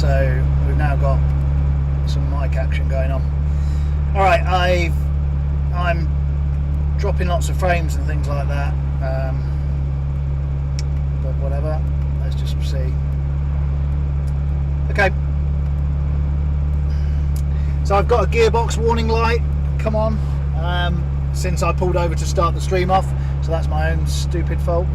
So we've now got some mic action going on. All right, I'm dropping lots of frames and things like that, but whatever. Let's just see. Okay. So I've got a gearbox warning light come on since I pulled over to start the stream off, so that's my own stupid fault.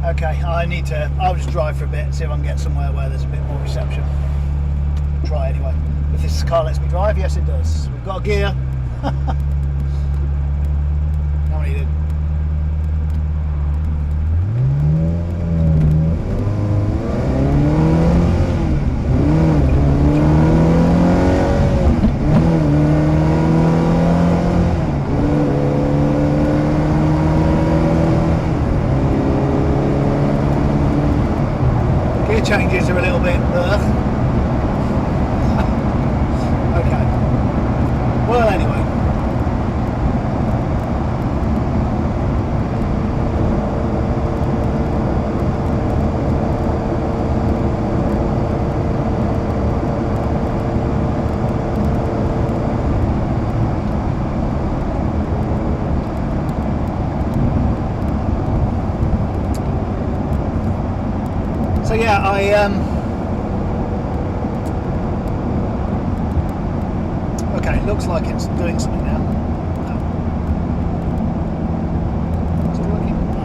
Okay, I'll just drive for a bit, see if I can get somewhere where there's a bit more reception. Try anyway. If this car lets me drive, yes it does. We've got a gear. How many did? Changes are a little bit okay. Well, anyway. So yeah, okay, it looks like it's doing something now. No. Is it working? No.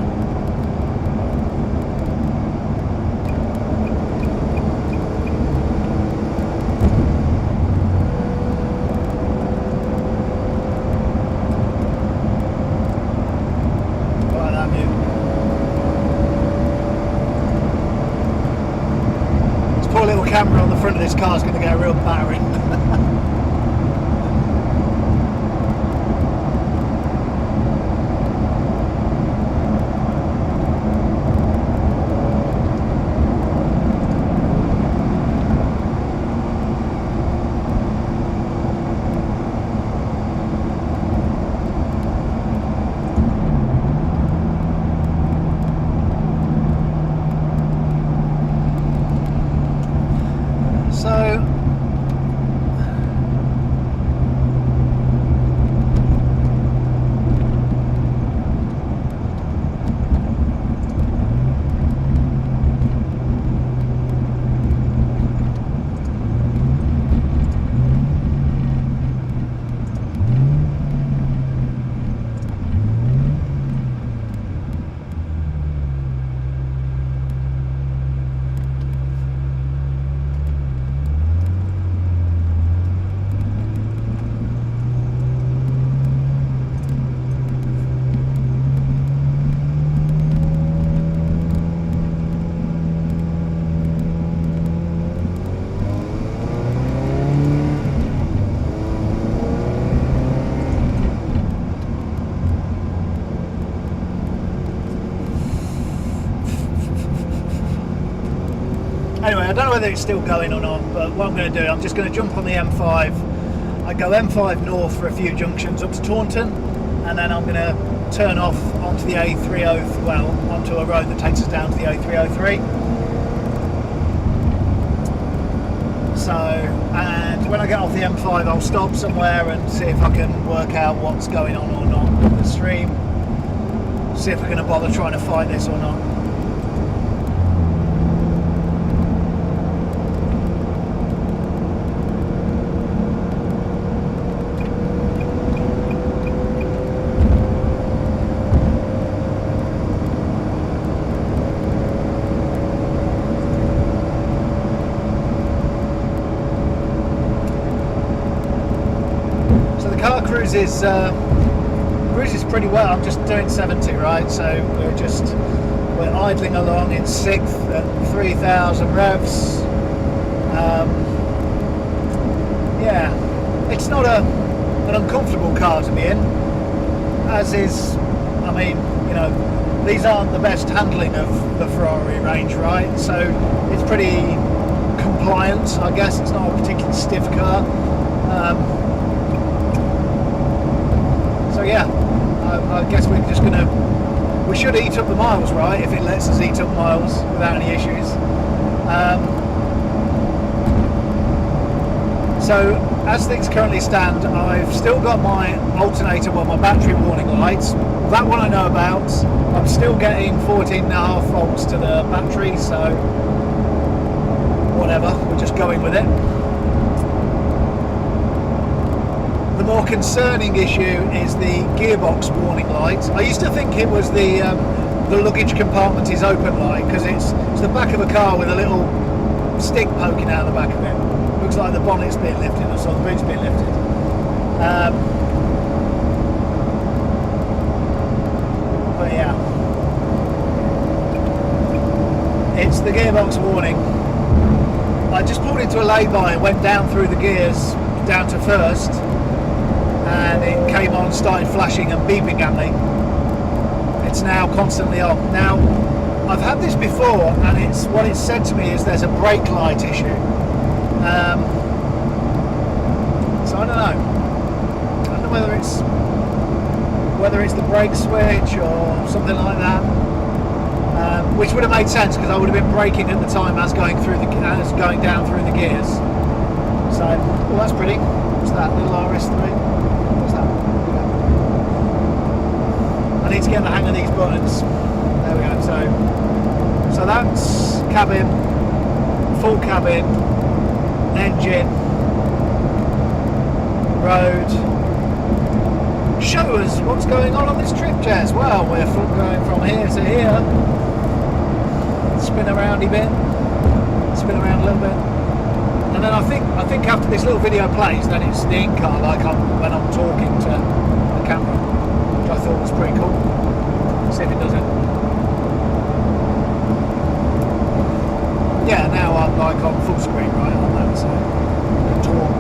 Right, I'm mute. Poor little camera on the front of this car is going to get a real battering. So Anyway, I don't know whether it's still going or not, but what I'm going to do, I'm just going to jump on the M5. I go M5 north for a few junctions up to Taunton, and then I'm going to turn off onto the A303, well, onto a road that takes us down to the A303. So, and when I get off the M5, I'll stop somewhere and see if I can work out what's going on or not with the stream. See if we're going to bother trying to fight this or not. Cruises pretty well. I'm just doing 70, right? So we're idling along in 6th at 3,000 revs. Yeah, it's not an uncomfortable car to be in, as is, I mean, you know, these aren't the best handling of the Ferrari range, right? So it's pretty compliant, I guess. It's not a particularly stiff car. So yeah, I guess we're just we should eat up the miles, right, if it lets us eat up miles without any issues. So as things currently stand, I've still got my alternator, well, my battery warning lights. That one I know about. I'm still getting 14.5 volts to the battery, so whatever, we're just going with it. The more concerning issue is the gearbox warning light. I used to think it was the luggage compartment is open light, because it's the back of a car with a little stick poking out the back of it. Looks like the bonnet's being lifted, or so the boot's being lifted. But yeah, it's the gearbox warning. I just pulled into a lay-by and went down through the gears down to first, and it came on, started flashing and beeping at me. It's now constantly on. Now, I've had this before, and what it's said to me is there's a brake light issue. So I don't know. I don't know whether it's the brake switch or something like that. Which would have made sense, because I would have been braking at the time as going down through the gears. So, well, that's pretty. What's that? Little RS3. What's that? I need to get the hang of these buttons. There we go. So that's cabin, full cabin, engine, road. Show us what's going on this trip, Jez. Well, we're going from here to here. Spin around a bit. Spin around a little bit. And then I think after this little video plays, then it's the in-car, like when I'm talking to the camera, which I thought was pretty cool. See if it does it. Yeah, now I'm like on full screen, right, on that, so talk.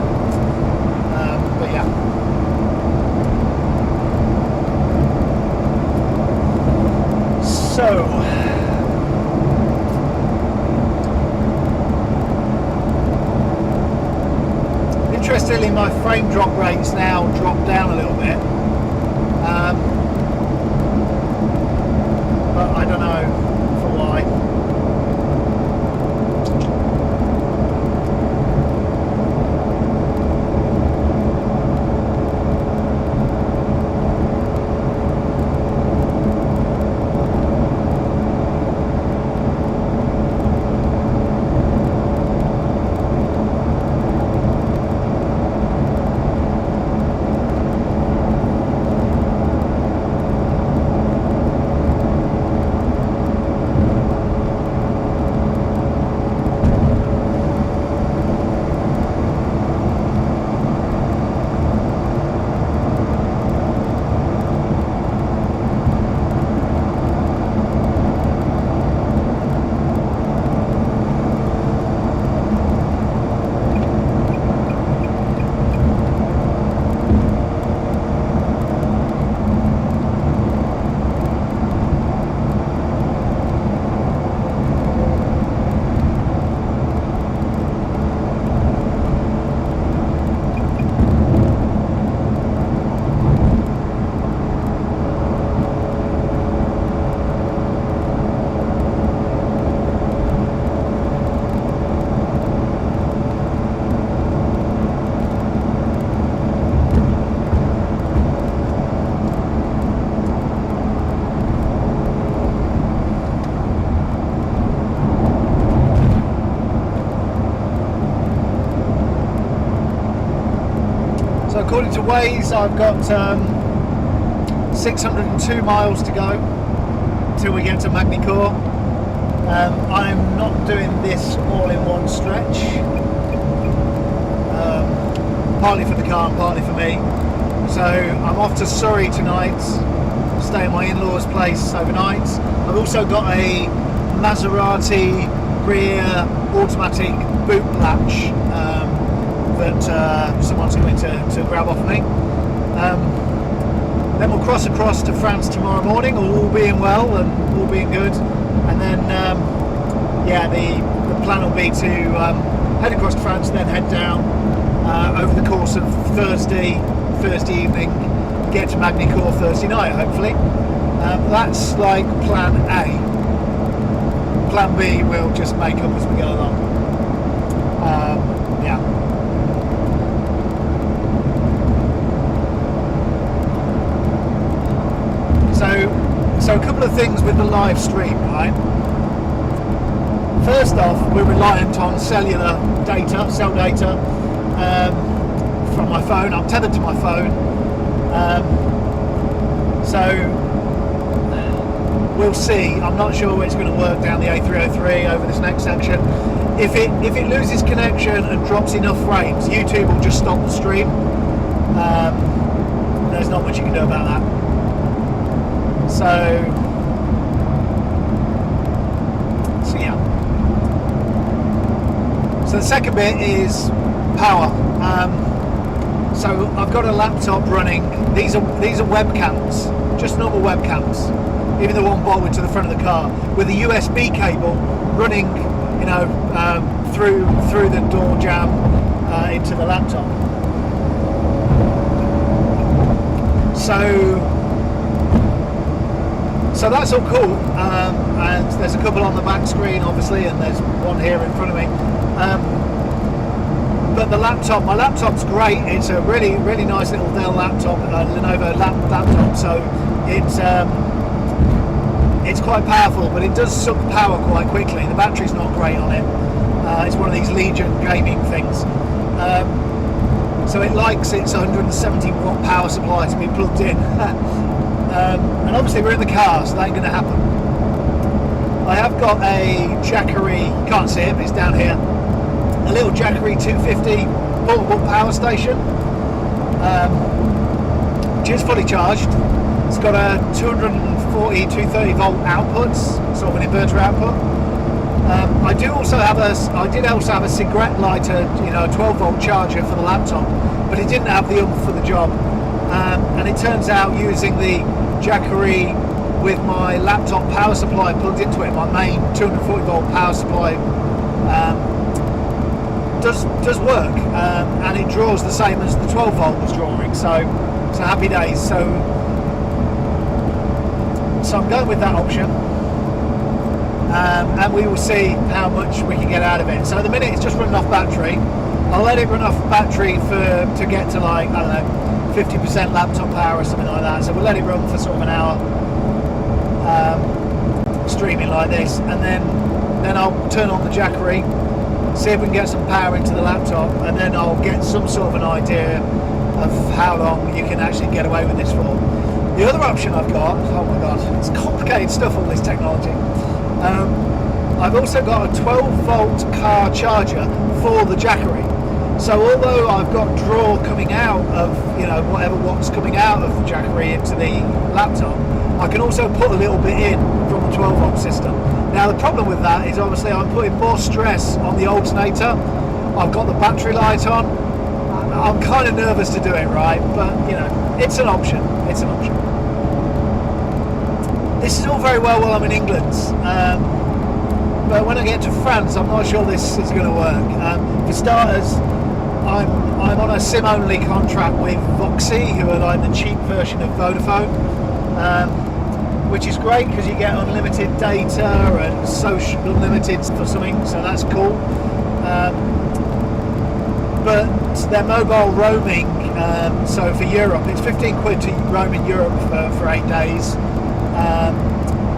But yeah. So, interestingly, my frame drop rate's now dropped down a little bit, but I don't know for why. according to Waze, I've got 602 miles to go till we get to Magny Cours. I'm not doing this all in one stretch, partly for the car and partly for me. So I'm off to Surrey tonight, stay at my in-laws' place overnight. I've also got a Maserati rear automatic boot latch that someone's going to grab off me. Then we'll cross across to France tomorrow morning, all being well and all being good. And then, yeah, the plan will be to head across to France, then head down over the course of Thursday evening, get to Magny Cours Thursday night, hopefully. That's like plan A. Plan B we'll just make up as we go along. Yeah. So a couple of things with the live stream, right? First off, we're reliant on cell data from my phone. I'm tethered to my phone, so we'll see. I'm not sure it's going to work down the A303 over this next section. If it loses connection and drops enough frames, YouTube will just stop the stream. There's not much you can do about that. So yeah. So the second bit is power. So I've got a laptop running. These are webcams, just normal webcams, even the one bolted to the front of the car, with a USB cable running, you know, through the door jamb into the laptop. So that's all cool, and there's a couple on the back screen, obviously, and there's one here in front of me. But my laptop's great. It's a really, really nice little Dell laptop, Lenovo laptop. So it's quite powerful, but it does suck power quite quickly. The battery's not great on it. It's one of these Legion gaming things. So it likes its 170 watt power supply to be plugged in. And obviously we're in the car, so that ain't going to happen. I have got a Jackery, can't see it, but it's down here, a little Jackery 250 portable power station, which is fully charged. It's got a 240, 230 volt outputs, sort of an inverter output. I did also have a cigarette lighter, you know, a 12 volt charger for the laptop, but it didn't have the oomph for the job. And it turns out using the Jackery with my laptop power supply plugged into it, my main 240 volt power supply, does work, and it draws the same as the 12 volt was drawing. So happy days. So I'm going with that option, and we will see how much we can get out of it. So at the minute it's just running off battery. I'll let it run off battery to get to, like, I don't know, 50% laptop power or something like that. So we'll let it run for sort of an hour, streaming like this, and then I'll turn on the Jackery, see if we can get some power into the laptop, and then I'll get some sort of an idea of how long you can actually get away with this for. The other option I've got, oh my god, it's complicated stuff, all this technology. I've also got a 12 volt car charger for the Jackery. So although I've got draw coming out of, you know, whatever watt's coming out of the Jackery into the laptop, I can also put a little bit in from the 12 volt system. Now the problem with that is obviously I'm putting more stress on the alternator. I've got the battery light on. I'm kind of nervous to do it, right? But, you know, it's an option. It's an option. This is all very well while I'm in England. But when I get to France, I'm not sure this is going to work. For starters, I'm on a SIM-only contract with Voxy, who are like the cheap version of Vodafone, which is great because you get unlimited data and social unlimited for something, so that's cool. But their mobile roaming, so for Europe, it's 15 quid to roam in Europe for 8 days,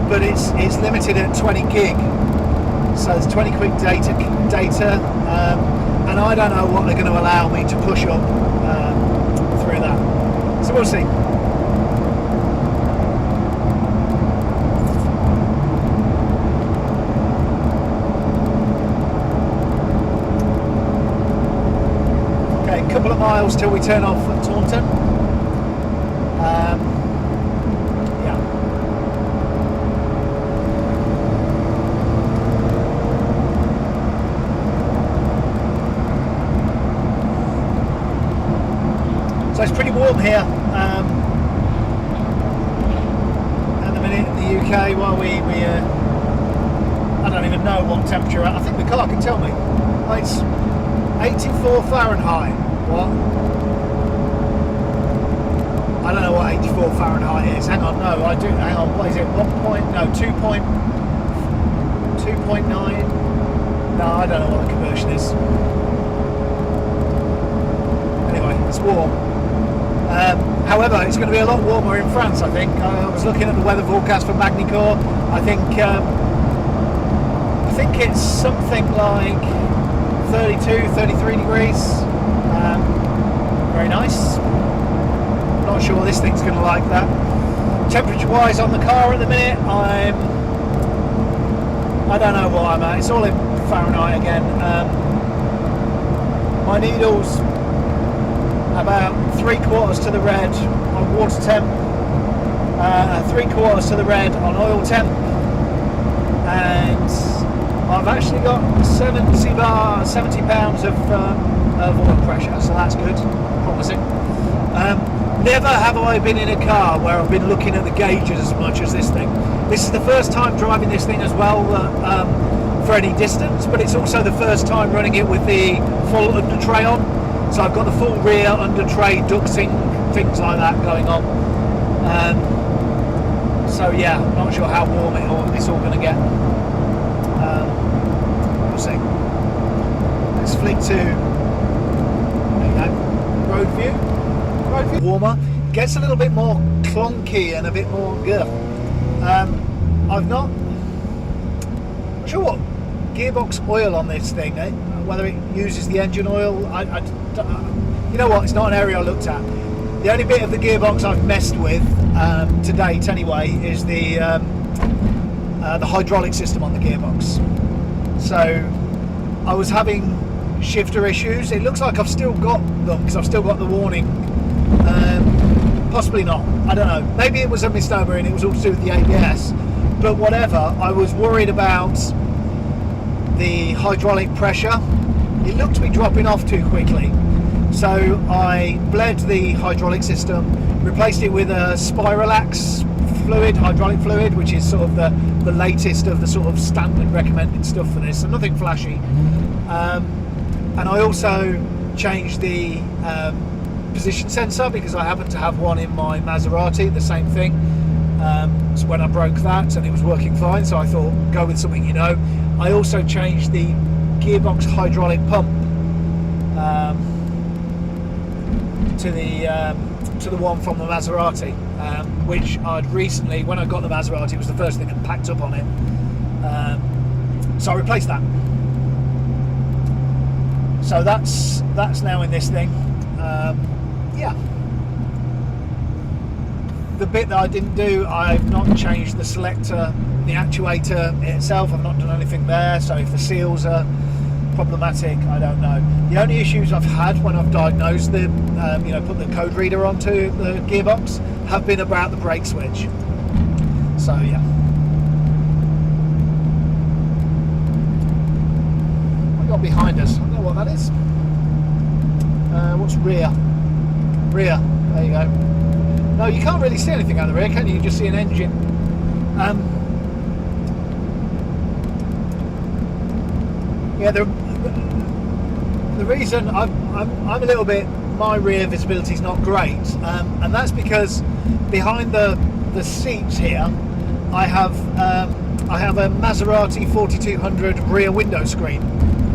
but it's limited at 20 gig. So there's 20 quid data, and I don't know what they're going to allow me to push up through So we'll see. Okay, a couple of miles till we turn off at Taunton. Yeah. So it's pretty warm here at the minute in the UK. While we I don't even know what temperature. I think the car can tell me. Oh, it's 84 Fahrenheit. What? I don't know what 84 Fahrenheit is. Hang on, no, I do. Hang on, what is it? 1 point? No, 2.9. No, I don't know what the conversion is. Anyway, it's warm. However, it's going to be a lot warmer in France, I think. I was looking at the weather forecast for Magny Cours. I think it's something like 32, 33 degrees. Very nice. Not sure this thing's going to like that. Temperature-wise on the car at the minute, I don't know what I'm at. It's all in Fahrenheit again. My needle's about 3/4 to the red on water temp, 3/4 to the red on oil temp, and I've actually got 70 pounds of oil pressure, so that's good, promising. Never have I been in a car where I've been looking at the gauges as much as this thing. This is the first time driving this thing as well for any distance, but it's also the first time running it with the full under tray on. So I've got the full rear under tray ducting, things like that going on. So yeah, I'm not sure how warm it's all going to get. We'll see. Let's flick to, there you go, road view. Warmer, gets a little bit more clunky and a bit more I'm not sure what gearbox oil on this thing, whether it uses the engine oil. You know what, it's not an area I looked at. The only bit of the gearbox I've messed with to date anyway is the hydraulic system on the gearbox. So I was having shifter issues. It looks like I've still got them because I've still got the warning. Possibly not, I don't know. Maybe it was a misnomer and it was all to do with the ABS, but whatever. I was worried about the hydraulic pressure. It looked to be dropping off too quickly, so I bled the hydraulic system, replaced it with a Spiralax fluid, hydraulic fluid, which is sort of the latest of the sort of standard recommended stuff for this, so nothing flashy. And I also changed the position sensor because I happen to have one in my Maserati, the same thing. So when I broke that and it was working fine, so I thought go with something you know. I also changed the gearbox hydraulic pump to the one from the Maserati, which I'd recently, when I got the Maserati, it was the first thing that packed up on it. So I replaced that. So that's now in this thing. Yeah. The bit that I didn't do, I've not changed the selector, the actuator itself. I've not done anything there. So if the seals are problematic, I don't know. The only issues I've had when I've diagnosed the, put the code reader onto the gearbox, have been about the brake switch. So yeah. What we got behind us? I don't know what that is. What's rear? Rear. There you go. No, you can't really see anything out of the rear, can you? You just see an engine. Yeah, the reason I'm a little bit, my rear visibility is not great, and that's because behind the seats here, I have a Maserati 4200 rear window screen,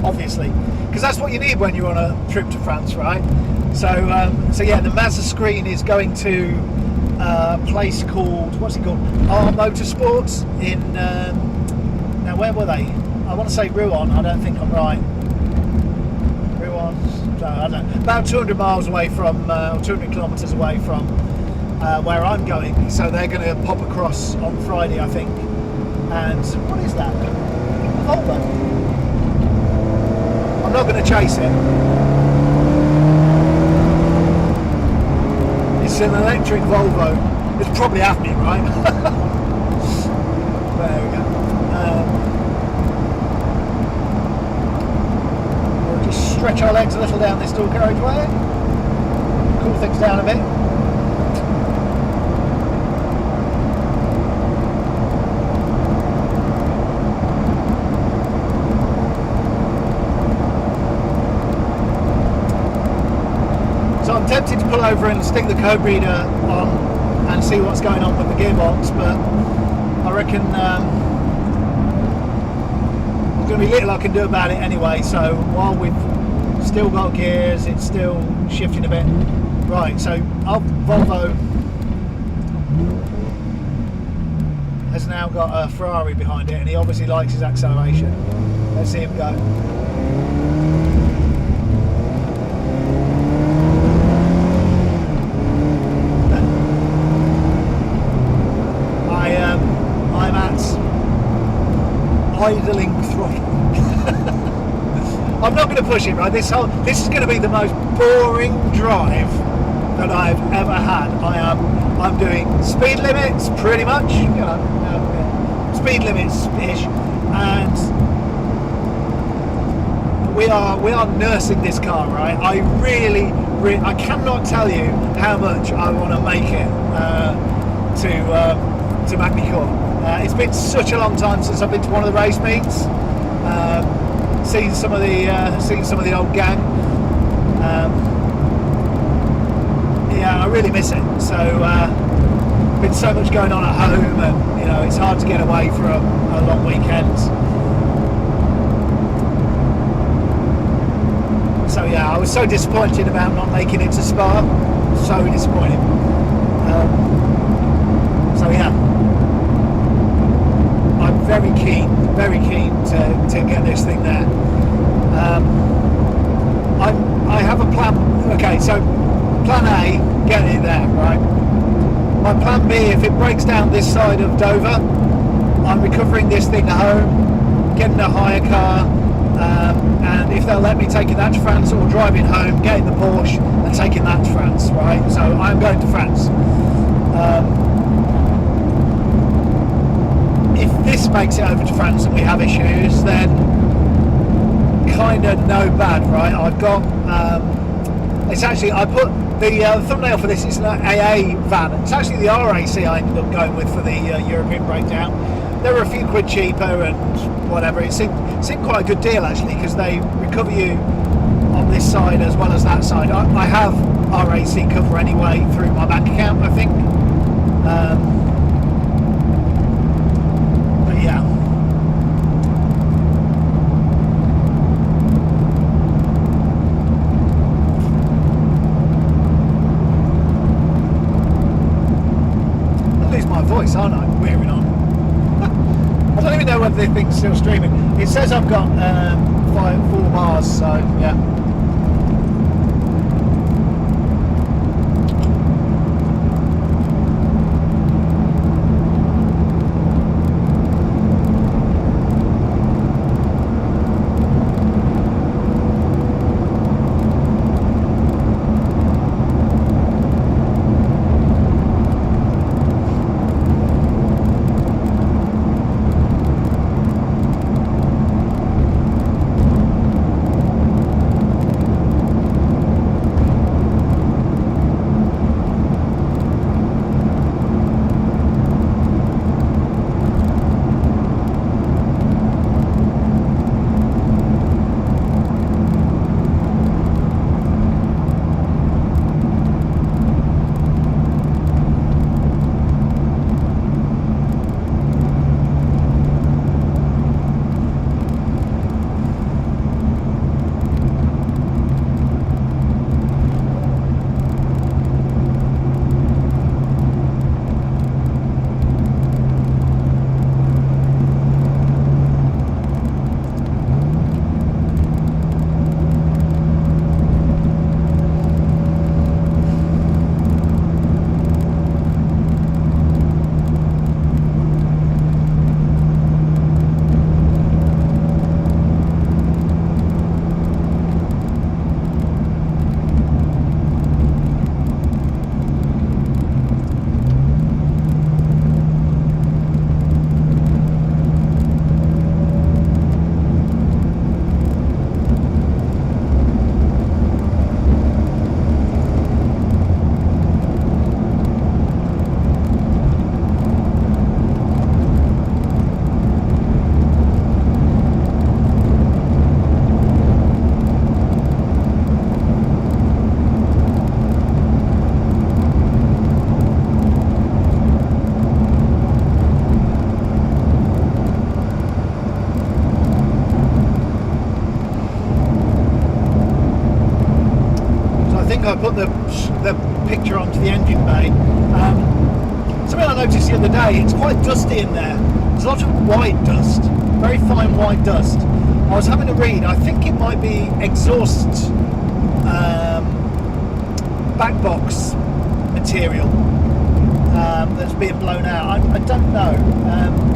obviously, because that's what you need when you're on a trip to France, right? So yeah, the Mazda screen is going to a place called, what's it called? Motorsports in, now where were they? I want to say Rouen, I don't think I'm right. Rouen, no, I don't know. About 200 miles away from, or 200 kilometres away from where I'm going, so they're going to pop across on Friday, I think. And what is that? A Volvo. I'm not going to chase it. It's an electric Volvo. It's probably half me, right? There we go. We'll just stretch our legs a little down this dual carriageway. Cool things down a bit. So I'm tempted to pull over and stick the code reader on and see what's going on with the gearbox, but I reckon there's going to be little I can do about it anyway. So while we've still got gears, it's still shifting a bit. Right, so our Volvo has now got a Ferrari behind it, and he obviously likes his acceleration. Let's see him go. I'm at idling throttle. I'm not going to push it, right? This is going to be the most boring drive that I've ever had. I'm doing speed limits pretty much, you know, speed limits ish, and we are nursing this car, right? I cannot tell you how much I want to make it to Magny Cours. It's been such a long time since I've been to one of the race meets. Seen some of the old gang. Yeah, I really miss it. So been so much going on at home, and you know it's hard to get away for a long weekend. So yeah, I was so disappointed about not making it to Spa. So disappointed. So yeah, I'm very keen to get this thing there. I have a plan. Okay, so plan A, get it there, right? My plan B, if it breaks down this side of Dover, I'm recovering this thing at home, getting a hire car, and if they'll let me, taking that to France, or driving home, getting the Porsche and taking that to France, right? So I'm going to France. If this makes it over to France and we have issues, then kind of no bad, right? I've got it's actually, I put the thumbnail for this, it's an AA van. It's actually the RAC I ended up going with for the European breakdown. They were a few quid cheaper and whatever. It seemed quite a good deal actually, because they recover you on this side as well as that side. I have RAC cover anyway through my bank account, I think. But yeah. Voice, aren't I? Wearing on. I don't even know whether the thing's still streaming. It says I've got 4 bars, so yeah. I put the picture onto the engine bay. Something I noticed the other day, it's quite dusty in there. There's a lot of white dust, very fine white dust. I was having a read, I think it might be exhaust back box material that's being blown out. I don't know.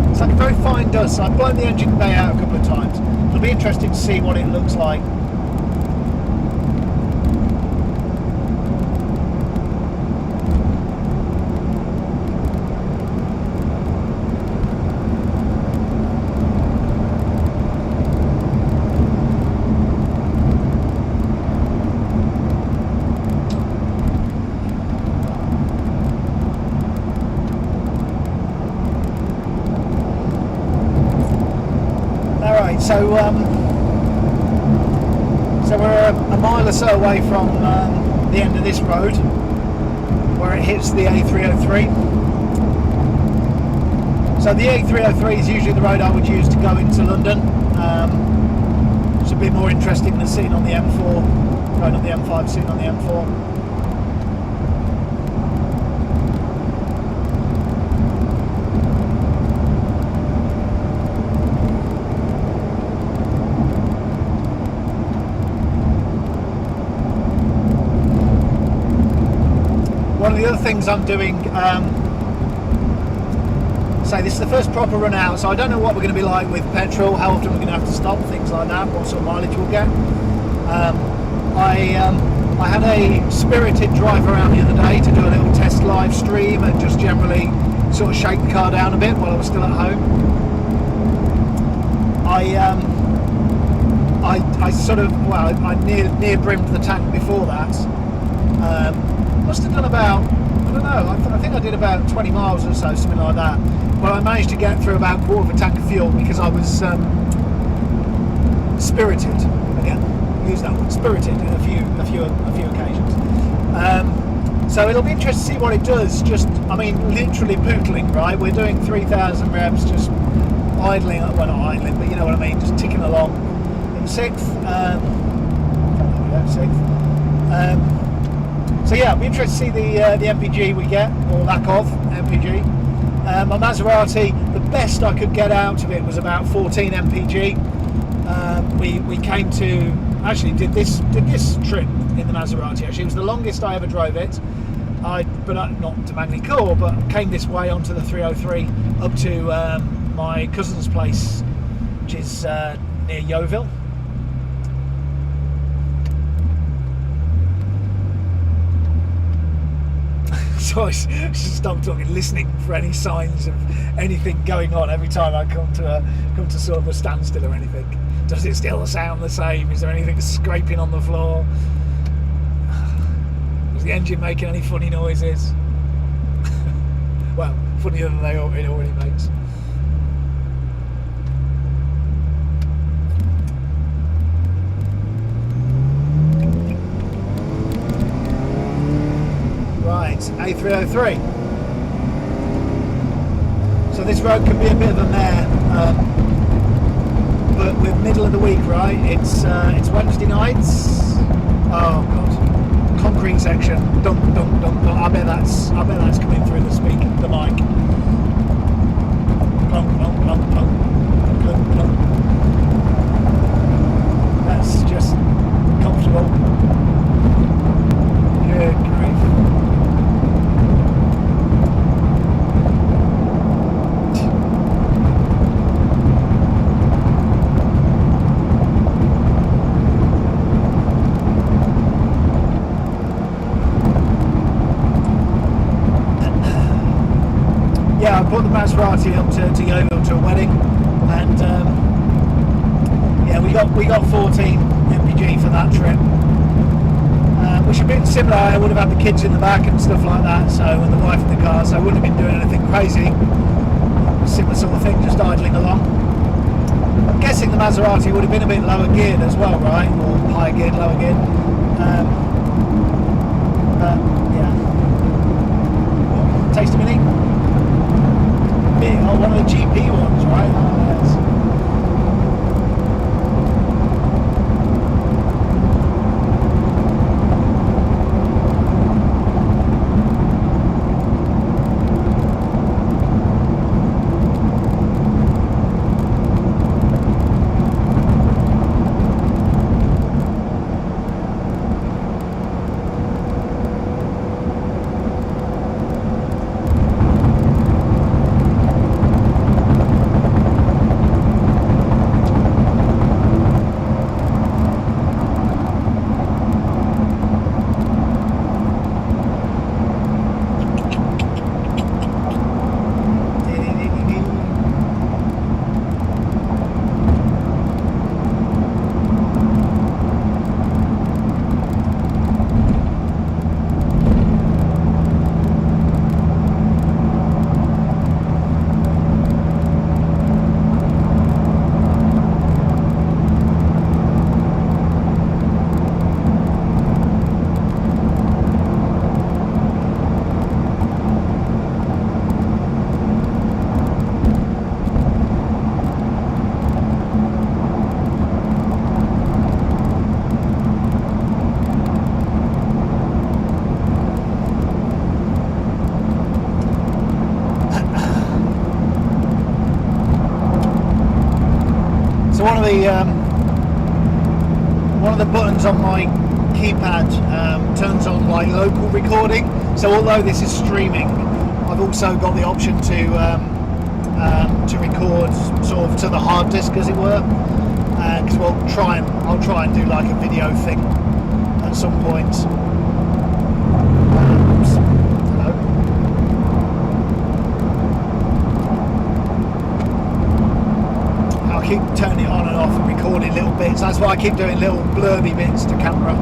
It's like a very fine dust. So I've blown the engine bay out a couple of times. It'll be interesting to see what it looks like. So we're a mile or so away from the end of this road, where it hits the A303. So the A303 is usually the road I would use to go into London. It's a bit more interesting than sitting on the M4, going up the M5, sitting on the M4. One of the other things I'm doing, this is the first proper run out, so I don't know what we're going to be like with petrol, how often we're going to have to stop, things like that, what sort of mileage we'll get. I had a spirited drive around the other day to do a little test live stream and just generally sort of shake the car down a bit while I was still at home. I near brimmed the tank before that. Must have done about, I don't know, I think I did about 20 miles or so, something like that. But I managed to get through about a quarter of a tank of fuel because I was spirited. Again, use that word, spirited in a few occasions. So it'll be interesting to see what it does. Just, I mean, literally pootling, right? We're doing 3,000 revs, just idling, well, not idling, but you know what I mean, just ticking along. In sixth. So yeah, it'll be interesting to see the MPG we get, or lack of MPG. My Maserati, the best I could get out of it was about 14 MPG. We came to, actually did this trip in the Maserati. Actually, it was the longest I ever drove it. Not to Magny Cours, but came this way onto the 303 up to my cousin's place, which is near Yeovil. So I stopped talking, listening for any signs of anything going on every time I come to sort of a standstill or anything. Does it still sound the same? Is there anything scraping on the floor? Was the engine making any funny noises? Well, funnier than it already makes. Right, A303. So this road can be a bit of a mare, but we're middle of the week, right? It's Wednesday nights. Oh god, concrete section. Dum dum dum dum. I bet that's coming through the mic. Plunk plunk plunk plunk plunk plunk. That's just comfortable. Good grief. Yeah, I brought the Maserati up to Yeovil to a wedding, and yeah, we got 14 MPG for that trip, which would have been similar. I would have had the kids in the back and stuff like that, so, and the wife in the car, so I wouldn't have been doing anything crazy. Similar sort of thing, just idling along. I'm guessing the Maserati would have been a bit lower geared as well, right? Or higher geared, lower geared. Yeah. Taste a Mini. Oh, one of the GP ones, right? Oh, yes. one of the buttons on my keypad turns on like local recording. So although this is streaming, I've also got the option to record sort of to the hard disk, as it were. Because I'll try and do like a video thing at some point. Keep turning it on and off and recording little bits. That's why I keep doing little blurby bits to camera.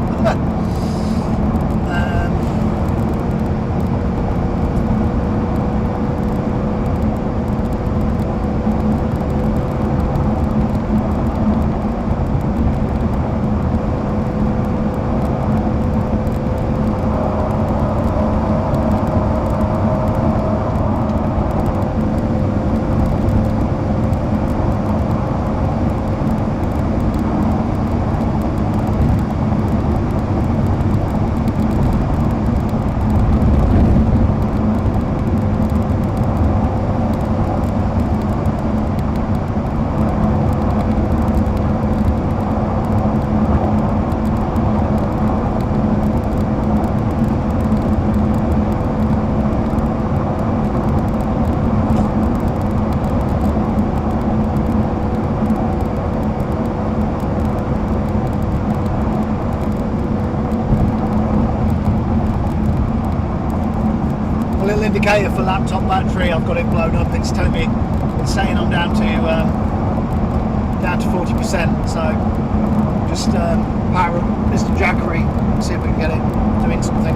Indicator for laptop battery, I've got it blown up. It's telling me, it's saying I'm down to 40%. So just power up Mr. Jackery and see if we can get it doing something.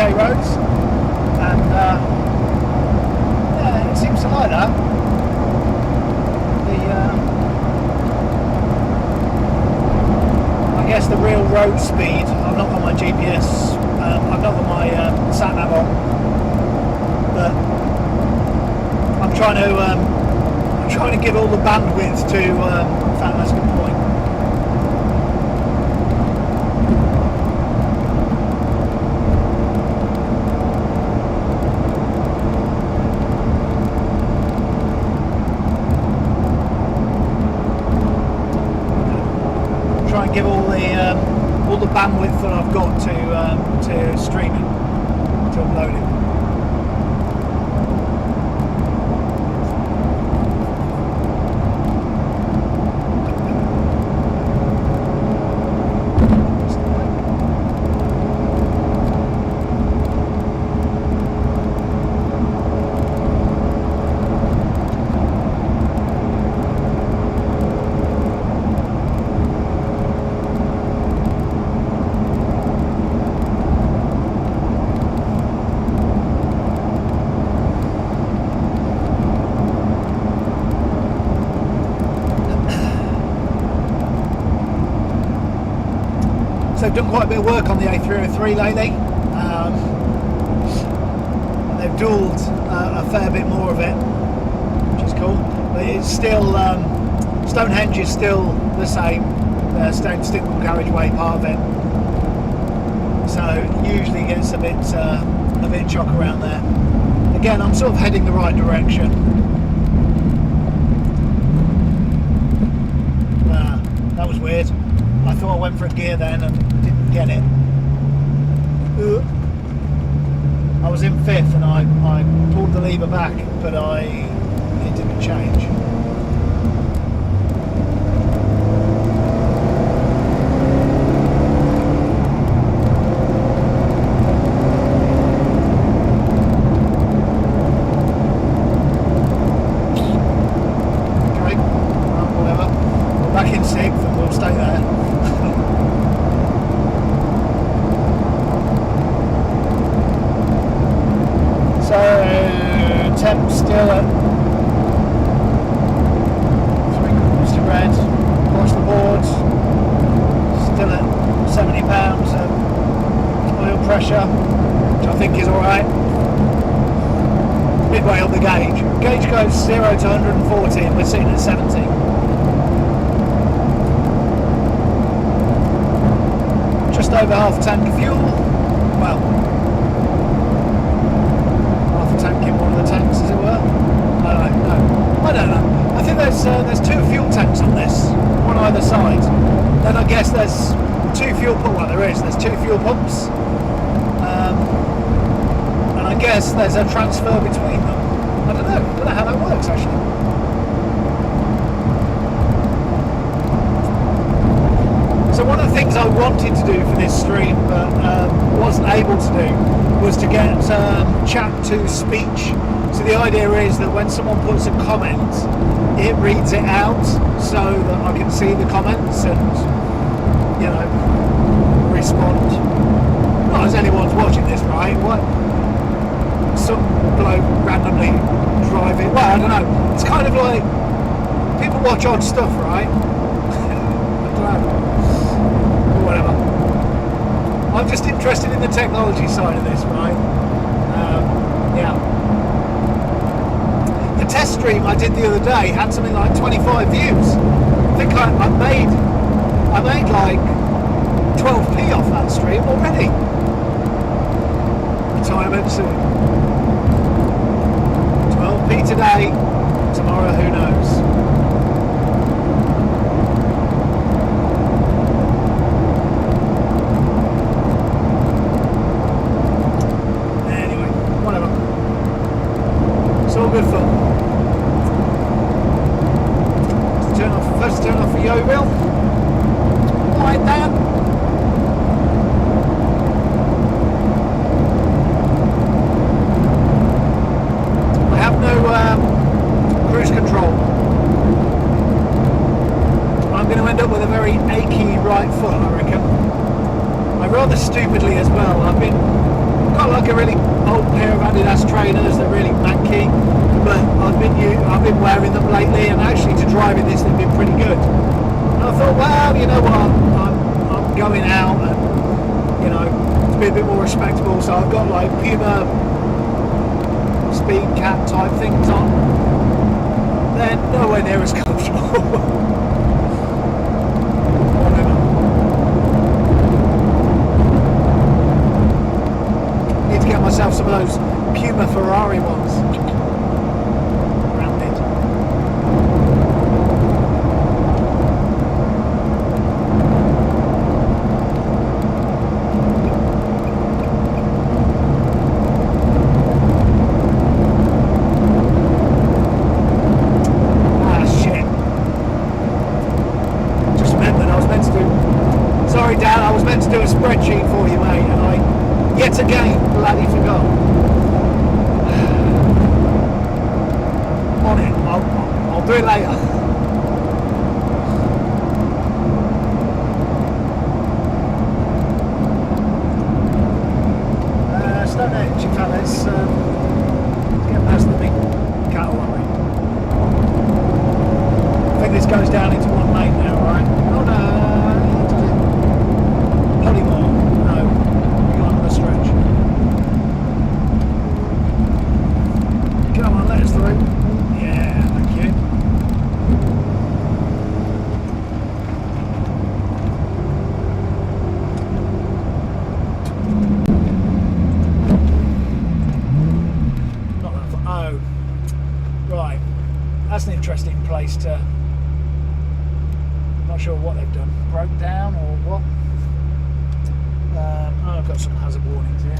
UK roads, and yeah, it seems to like that. I guess the real road speed, I've not got my GPS, I've not got my sat nav on, but I'm trying to give all the bandwidth to, in fact that's a good point. Try and give all the bandwidth that I've got to streaming, to uploading. So I've done quite a bit of work on the A303 lately. They've dualled a fair bit more of it, which is cool. But it's still, Stonehenge is still the same, Stone Stickle carriageway part of it. So it usually gets a bit chock around there. Again, I'm sort of heading the right direction. That was weird. I thought I went for a gear then and didn't get it. I was in fifth and I pulled the lever back, but it didn't change. Okay, well, whatever. We're back in sixth and we'll stay there. So, temp still at 3 quarters to red, across the board, still at £70 oil pressure, which I think is alright. Midway up the gauge. Gauge goes 0 to 140 and we're sitting at 70. Just over half a tank of fuel. Well, tank in one of the tanks, as it were. I don't know. I think there's two fuel tanks on this, one either side. Then I guess there's two fuel pumps. Well, there's two fuel pumps, and I guess there's a transfer between them. I don't know how that works actually. So one of the things I wanted to do for this stream, but wasn't able to do, was to get chat to speech. So the idea is that when someone puts a comment, it reads it out so that I can see the comments and, you know, respond. Not as anyone's watching this, right? What? Some bloke randomly driving. Well, I don't know. It's kind of like people watch odd stuff, right? I don't know. Whatever. I'm just interested in the technology side of this, right? Yeah. The test stream I did the other day had something like 25 views. I think I made like 12p off that stream already. Retirement soon. 12p today, tomorrow who knows. Good fun. First turn off for Yeovil. Like that. I have no cruise control. I'm going to end up with a very achy right foot, I reckon. I rather stupidly as well. I've been got like a really old pair of Adidas trainers. They're really manky, but I've been wearing them lately, and actually to drive in this they've been pretty good. And I thought, well, you know what, I'm going out, and you know, to be a bit more respectable, so I've got like Puma speed cap type things on. They're nowhere near as comfortable. Get myself some of those Puma Ferrari ones. Branded. Ah, shit. Just remembered I was meant to do... Sorry, Dan, I was meant to do a spreadsheet for you, mate, and I... Yet again, bloody forgot. On it. I'll do it later. Stonehenge, in fact, let's get past the big cattle lorry. I think this goes down into one lane now, right? Oh no, does it? Polymore. No. Stretch. Come on, let us through. Yeah, thank you. Not that far. Oh, right. That's an interesting place to. Not sure what they've done. Broke down or what? I've got some hazard warnings here.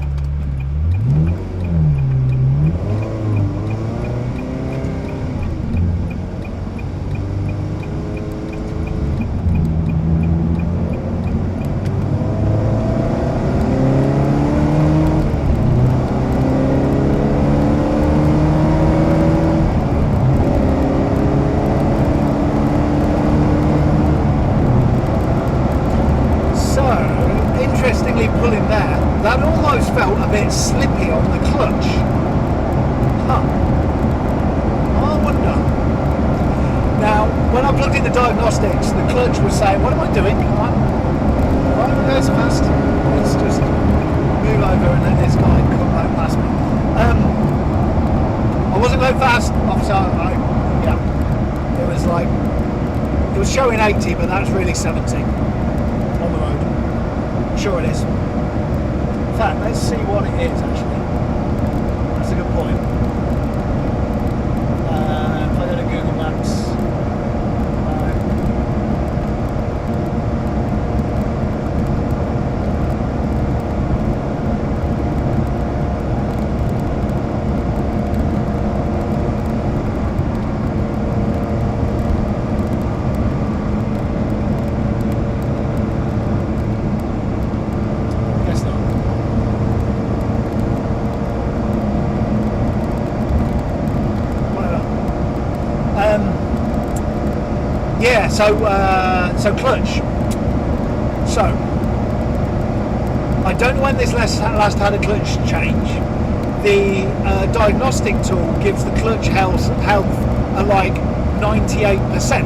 Pulling there, that almost felt a bit slippy on the clutch. Huh. I wonder. Now, when I plugged in the diagnostics, the clutch was saying, what am I doing? Why am I going so fast? Let's just move over and let this guy come right past me. I wasn't going fast, officer. Yeah. It was like, it was showing 80, but that's really 70 on the road. Sure it is. In fact, let's see what it is actually. That's a good point. If I go to Google Maps. Yeah, so clutch. So I don't know when this last had a clutch change. The diagnostic tool gives the clutch health at like 98%,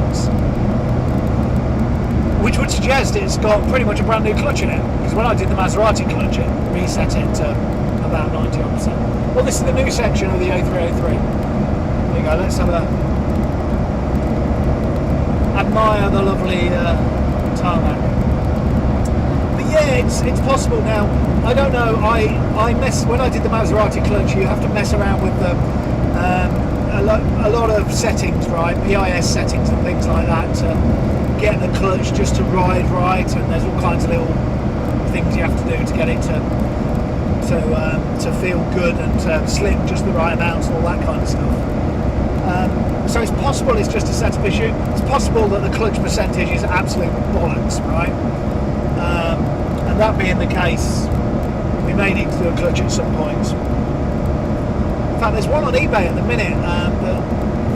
which would suggest it's got pretty much a brand new clutch in it. Because when I did the Maserati clutch, it reset it to about 90%. Well, this is the new section of the A303. There you go. Let's have a. Admire the lovely tarmac. But yeah, it's possible now. I don't know. I mess when I did the Maserati clutch. You have to mess around with the a lot of settings, right? EIS settings and things like that to get the clutch just to ride right. And there's all kinds of little things you have to do to get it to feel good and to slip just the right amounts and all that kind of stuff. So it's possible it's just a setup issue. It's possible that the clutch percentage is absolute bollocks, right? And that being the case, we may need to do a clutch at some point. In fact, there's one on eBay at the minute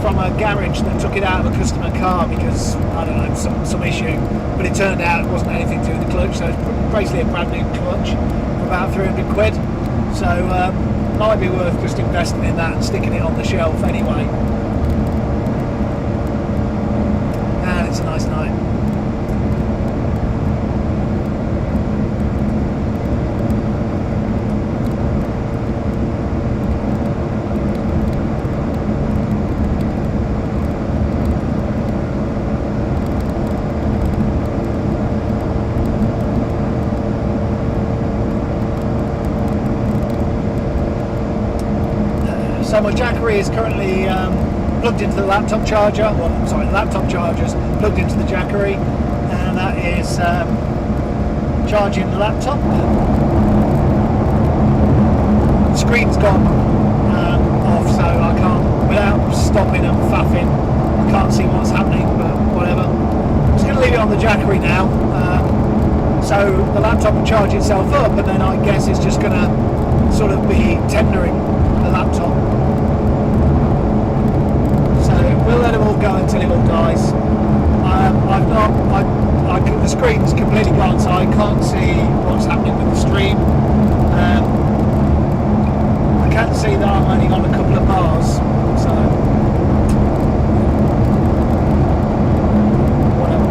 from a garage that took it out of a customer car because, I don't know, some issue. But it turned out it wasn't anything to do with the clutch, so it's basically a brand new clutch for about 300 quid. So might be worth just investing in that and sticking it on the shelf anyway. And it's a nice night. So my Jackery is currently plugged into the laptop charger. Well, sorry, the laptop charger's plugged into the Jackery, and that is charging the laptop. The screen's gone off, so I can't, without stopping and faffing, I can't see what's happening, but whatever. I'm just going to leave it on the Jackery now, so the laptop will charge itself up, and then I guess it's just going to sort of be tendering the laptop. So we'll let it all go until it all dies. The screen's completely gone, so I can't see what's happening with the stream. I can see that I'm only on a couple of bars, so whatever.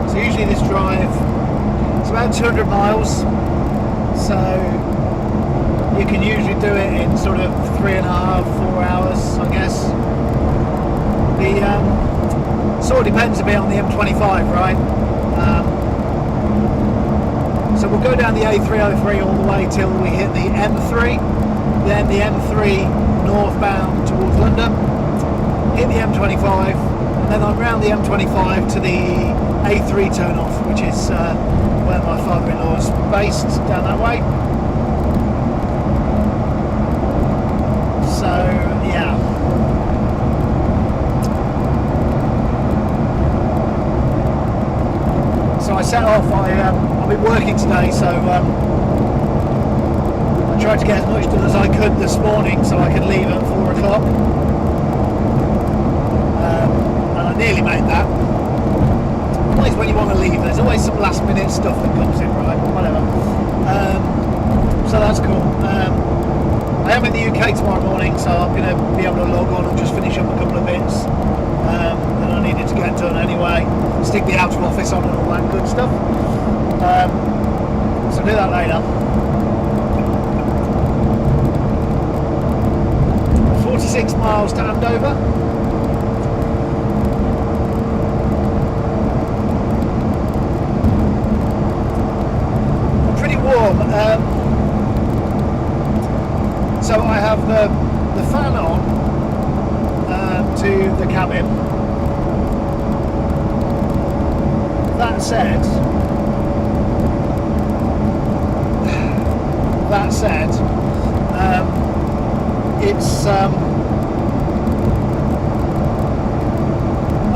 so usually this drive, it's about 200 miles, so you can usually do it in sort of 3.5, 4 hours, I guess. The sort of depends a bit on the M25, right? So we'll go down the A303 all the way till we hit the M3, then the M3 northbound towards London, hit the M25, and then I'm round the M25 to the A3 turn off, which is where my father-in-law is based, down that way. So yeah. So I set off. I've been working today, so I tried to get as much done as I could this morning, so I could leave at 4 o'clock. And I nearly made that. Always when you want to leave, there's always some last minute stuff that comes in, right? Whatever. So that's cool. I am in the UK tomorrow morning, so I'm going to be able to log on and just finish up a couple of bits that I needed to get done anyway. Stick the out of office on and all that good stuff. So do that later. 46 miles to Andover. Pretty warm. So I have the fan on to the cabin. That said, it's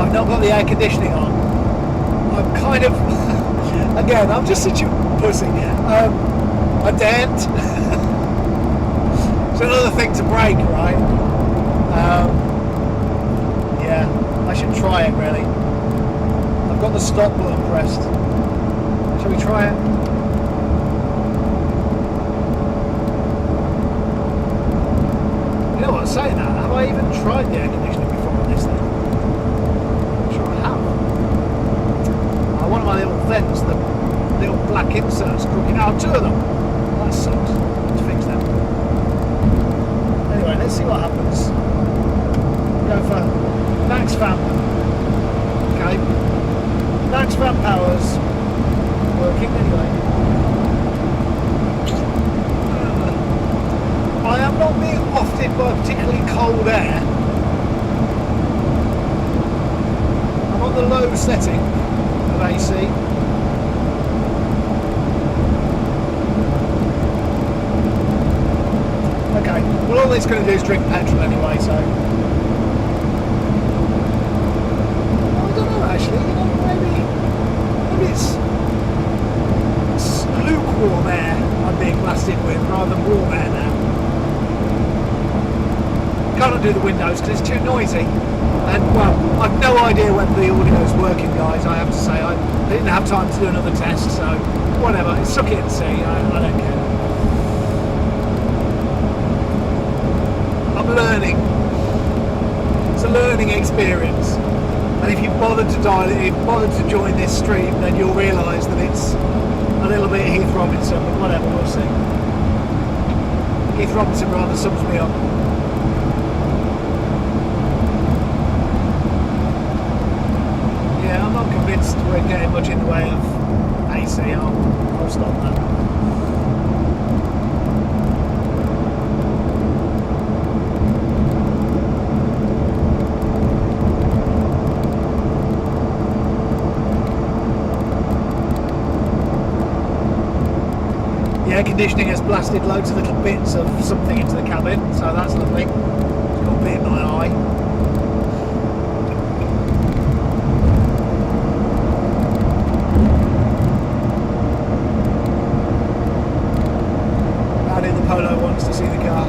I've not got the air conditioning on. I'm kind of again, I'm just such a pussy. I daren't. It's another thing to break, right? Yeah, I should try it really. I've got the stop button pressed. Shall we try it? You know what, saying that, have I even tried the air conditioning before on this thing? I'm sure I have. One of my little things, the little black inserts crooked out, 2 of them. Well, that sucks. Let's fix them. Anyway, let's see what happens. Go for max fan. Okay. Max fan powers. Working anyway. I am not being wafted by particularly cold air. I'm on the low setting of AC. Okay, well all it's going to do is drink petrol anyway, so... Well, I don't know actually, you know, maybe it's lukewarm air I'm being blasted with rather than warm air now. Can't do the windows because it's too noisy, and well, I've no idea when the audio's working, guys. I have to say, I didn't have time to do another test, so whatever, suck it and see. I don't care. I'm learning. It's a learning experience, and if you bothered to join this stream, then you'll realise that it's a little bit Heath Robinson, but whatever, we'll see. Heath Robinson rather sums me up. I'm not convinced we're getting much in the way of AC. I'll stop that. The air conditioning has blasted loads of little bits of something into the cabin, so that's lovely. It's got a bit in my eye. Polo wants to see the car.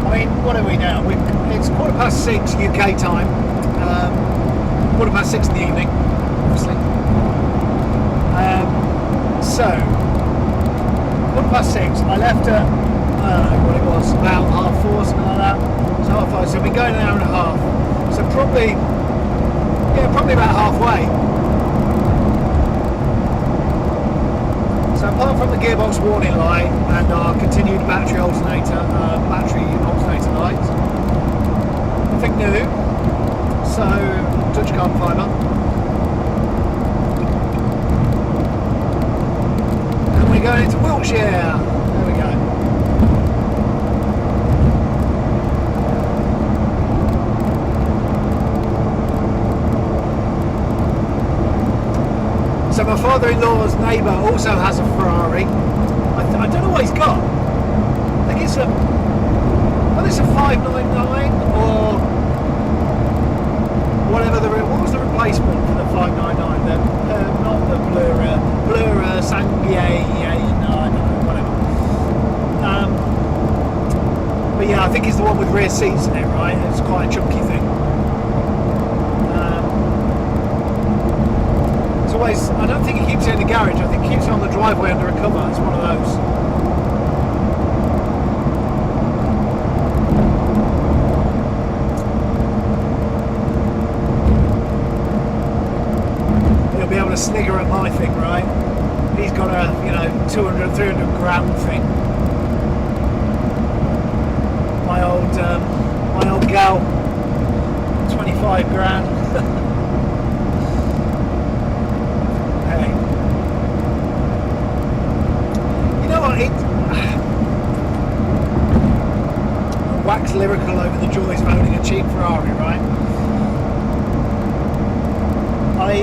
I mean, what are we now? It's 6:15 UK time. 6:15 in the evening, obviously. So, 6:15. I left at, I don't know what it was, about 4:30, something like that. So 5:30. So we've been going an hour and a half. So probably about halfway. So apart from the gearbox warning light and our continued battery alternator light, nothing new. So touch carbon fibre. And we're going into Wiltshire. There we go. So my father-in-law's neighbour also has a Ferrari. I don't know what he's got. I think it's a 599 or whatever what was the replacement for the 599? Not the Blur Sangier, no, I don't know, whatever. But yeah, I think it's the one with rear seats in it, right? It's quite a chunky thing. Always, I don't think he keeps it in the garage. I think he keeps it on the driveway under a cover. It's one of those. He'll be able to snigger at my thing, right? He's got a 200, 300 gram thing. My old gal, 25 grand. Wax lyrical over the joys of owning a cheap Ferrari, right? I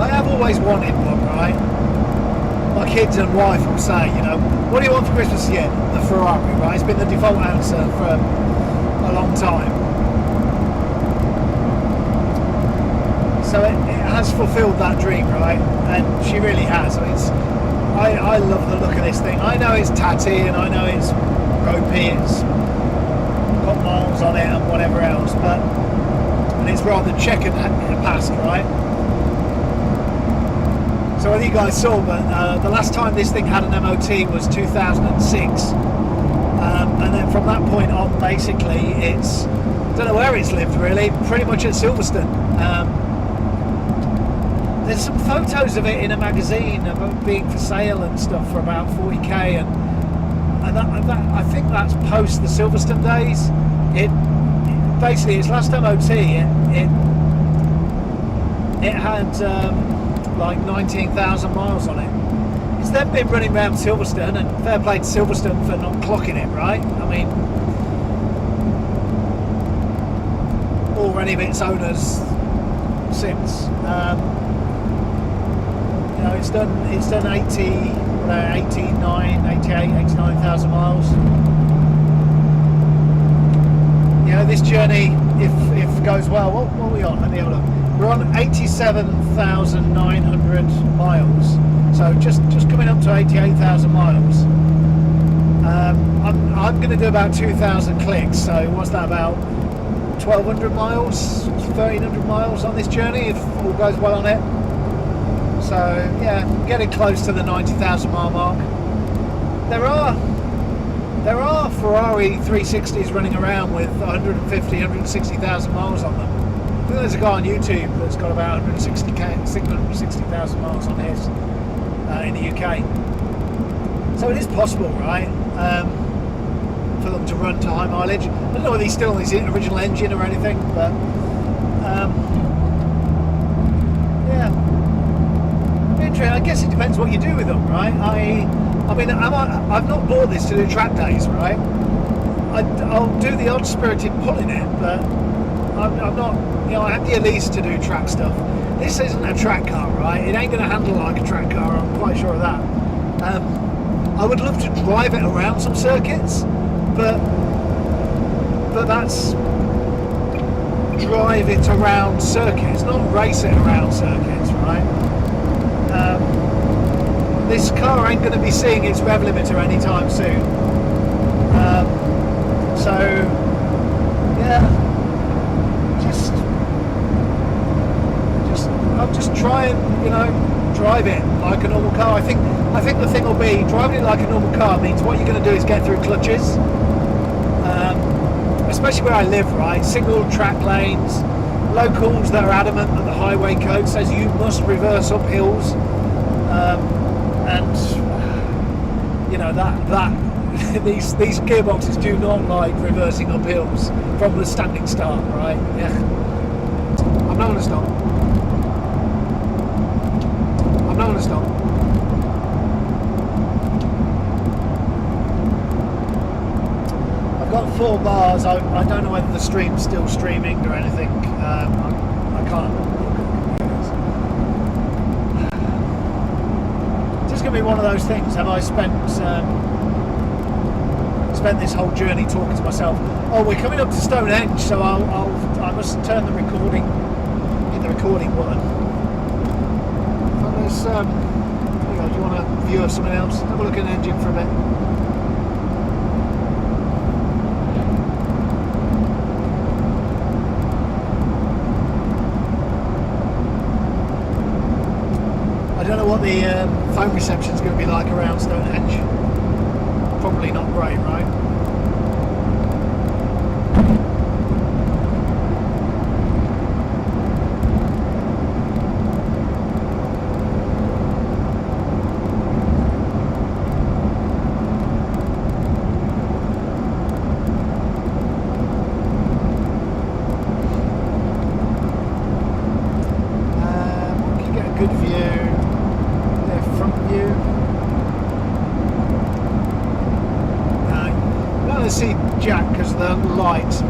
have always wanted one, right? My kids and wife will say, what do you want for Christmas this year? The Ferrari, right? It's been the default answer for a long time. So it has fulfilled that dream, right? And she really has. I love the look of this thing. I know it's tatty and I know it's ropey, it's got miles on it and whatever else, and it's rather checkered past, right? So whether you guys saw, but the last time this thing had an MOT was 2006, and then from that point on, basically, I don't know where it's lived really, pretty much at Silverstone. There's some photos of it in a magazine about being for sale and stuff for about 40k, and that I think that's post the Silverstone days. It basically its last MOT it had like 19,000 miles on it. It's then been running around Silverstone, and fair play to Silverstone for not clocking it, right? I mean, or any of its owners since. It's done 89,000 miles. This journey, if it goes well, what are we on? Let me have a look. We're on 87,900 miles. So just coming up to 88,000 miles. I'm going to do about 2,000 clicks. So what's that, about 1,200 miles, 1,300 miles on this journey if all goes well on it. So yeah, getting close to the 90,000 mile mark. There are Ferrari 360s running around with 150, 160,000 miles on them. I think there's a guy on YouTube that's got about 660,000 miles on his in the UK. So it is possible, right, for them to run to high mileage. I don't know whether he's still on his original engine or anything, but yeah. I guess it depends what you do with them, right? I've not bought this to do track days, right? I'll do the odd spirited pull in it, but I'm not, I have the Elise to do track stuff. This isn't a track car, right? It ain't going to handle like a track car, I'm quite sure of that. I would love to drive it around some circuits, but that's drive it around circuits, not race it around circuits, right? This car ain't going to be seeing its rev limiter anytime soon. So, yeah, just I'll just try and, you know, drive it like a normal car. I think the thing will be driving it like a normal car means what you're going to do is get through clutches, especially where I live, right? Single track lanes, locals that are adamant that the highway code says you must reverse up hills, and you know that these gearboxes do not like reversing up hills from the standing start, right? Yeah, I'm not going to stop. I'm not going to stop. I've got 4 bars. I don't know whether the stream's still streaming or anything. I can't. It's just going to be one of those things. Have I spent this whole journey talking to myself? Oh, we're coming up to Stonehenge, so I must turn the recording, hit the recording button. There's, do you want a view of something else? Have a look at an engine for a bit. I don't know what the phone reception is going to be like around Stonehenge. Probably not great, right? Good view, their front view. I'm not going to see Jack because of the light.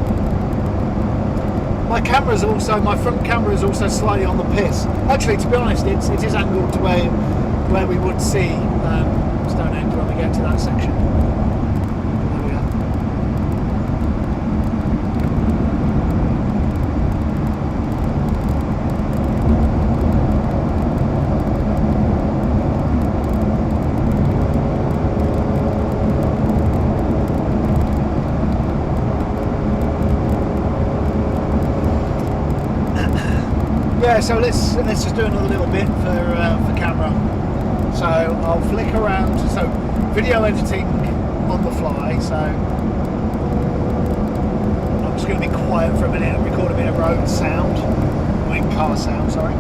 My front camera is also slightly on the piss. Actually, to be honest, it is angled to where we would see Stonehenge when we get to that section. There we are. Yeah, so let's just do another little bit for camera. So I'll flick around. So video editing on the fly. So I'm just going to be quiet for a minute and record a bit of road sound, I mean car sound. Sorry.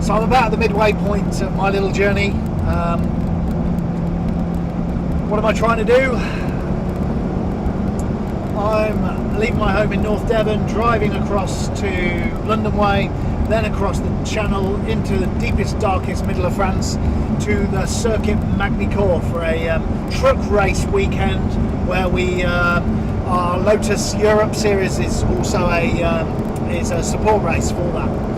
So I'm about at the midway point of my little journey. What am I trying to do? I'm leaving my home in North Devon, driving across to London Way, then across the Channel into the deepest, darkest middle of France to the circuit Magny Cours for a truck race weekend where our Lotus Europe series is also a support race for that.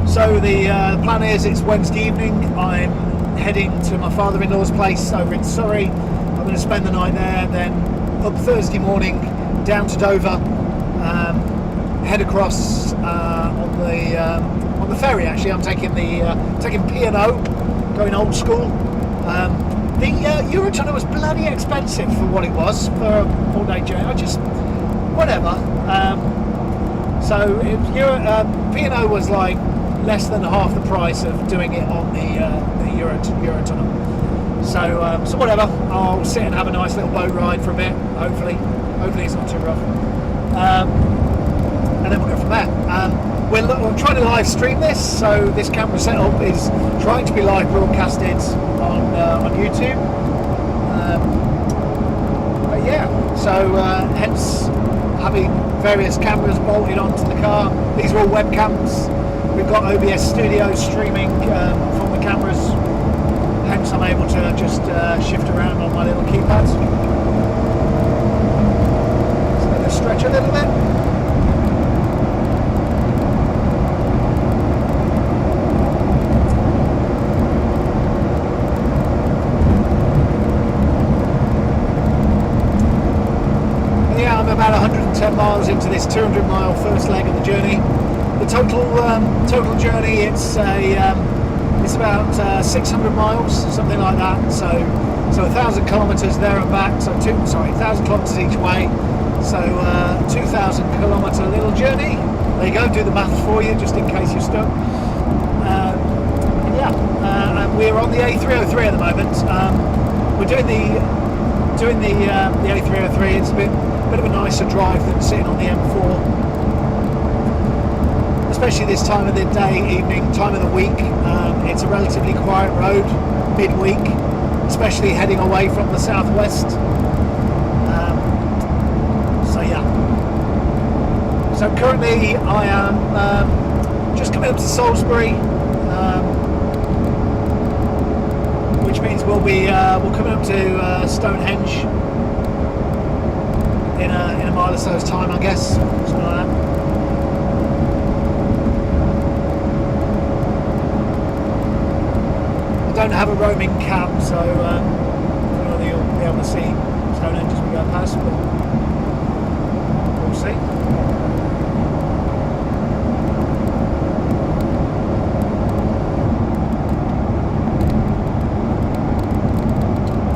So the plan is it's Wednesday evening. I'm heading to my father-in-law's place over in Surrey. I'm going to spend the night there, then up Thursday morning down to Dover, head across on the ferry. Actually, I'm taking P&O, going old school. The Eurotunnel was bloody expensive for what it was for a all-day journey. Whatever. So P&O was like less than half the price of doing it on the Eurotunnel. So whatever. I'll sit and have a nice little boat ride for a bit. Hopefully it's not too rough. And then we'll go from there. We're trying to live stream this, so this camera setup is trying to be live broadcasted on YouTube. But yeah, so hence obviously various cameras bolted onto the car. These are all webcams. We've got OBS Studio streaming from the cameras, hence I'm able to just shift around on my little keypads. So I'm going to stretch a little bit. Yeah, I'm about 110 miles into this 200-mile first leg of the journey. The total journey, it's about 600 miles, something like that. So 1,000 kilometres there and back. 1,000 kilometres each way. So 2,000 kilometre little journey. There you go. Do the math for you, just in case you're stuck. And we're on the A303 at the moment. We're doing the A303. It's a bit of a nicer drive than sitting on the M4. Especially this time of the day, evening, time of the week. It's a relatively quiet road, midweek, especially heading away from the southwest. So currently I am just coming up to Salisbury, which means we're coming up to Stonehenge in a mile or so's time, I guess, something like that. Don't have a roaming cam, so I don't know whether you'll be able to see Stonehenge as we go past, but we'll see.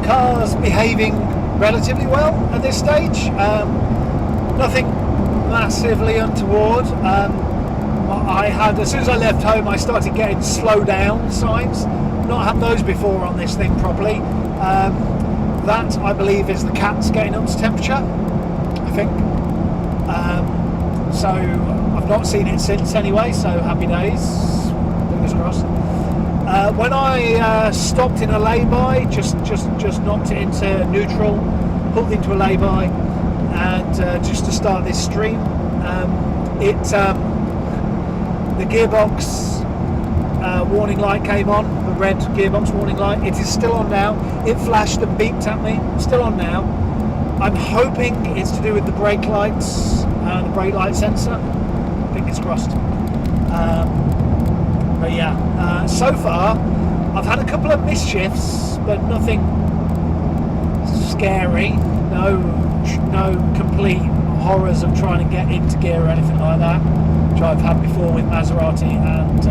Car's behaving relatively well at this stage. Nothing massively untoward. I had, as soon as I left home, I started getting slow down signs. Not had those before on this thing properly. That, I believe, is the cat's getting up to temperature, I think. So I've not seen it since anyway, so happy days, fingers crossed. When I stopped in a lay-by, just knocked it into neutral, pulled into a lay-by, and just to start this stream, the gearbox warning light came on, the red gearbox warning light. It is still on now. It flashed and beeped at me. Still on now. I'm hoping it's to do with the brake lights and the brake light sensor. Fingers crossed. But yeah, so far I've had a couple of mischiefs, but nothing scary. No complete horrors of trying to get into gear or anything like that, which I've had before with Maserati and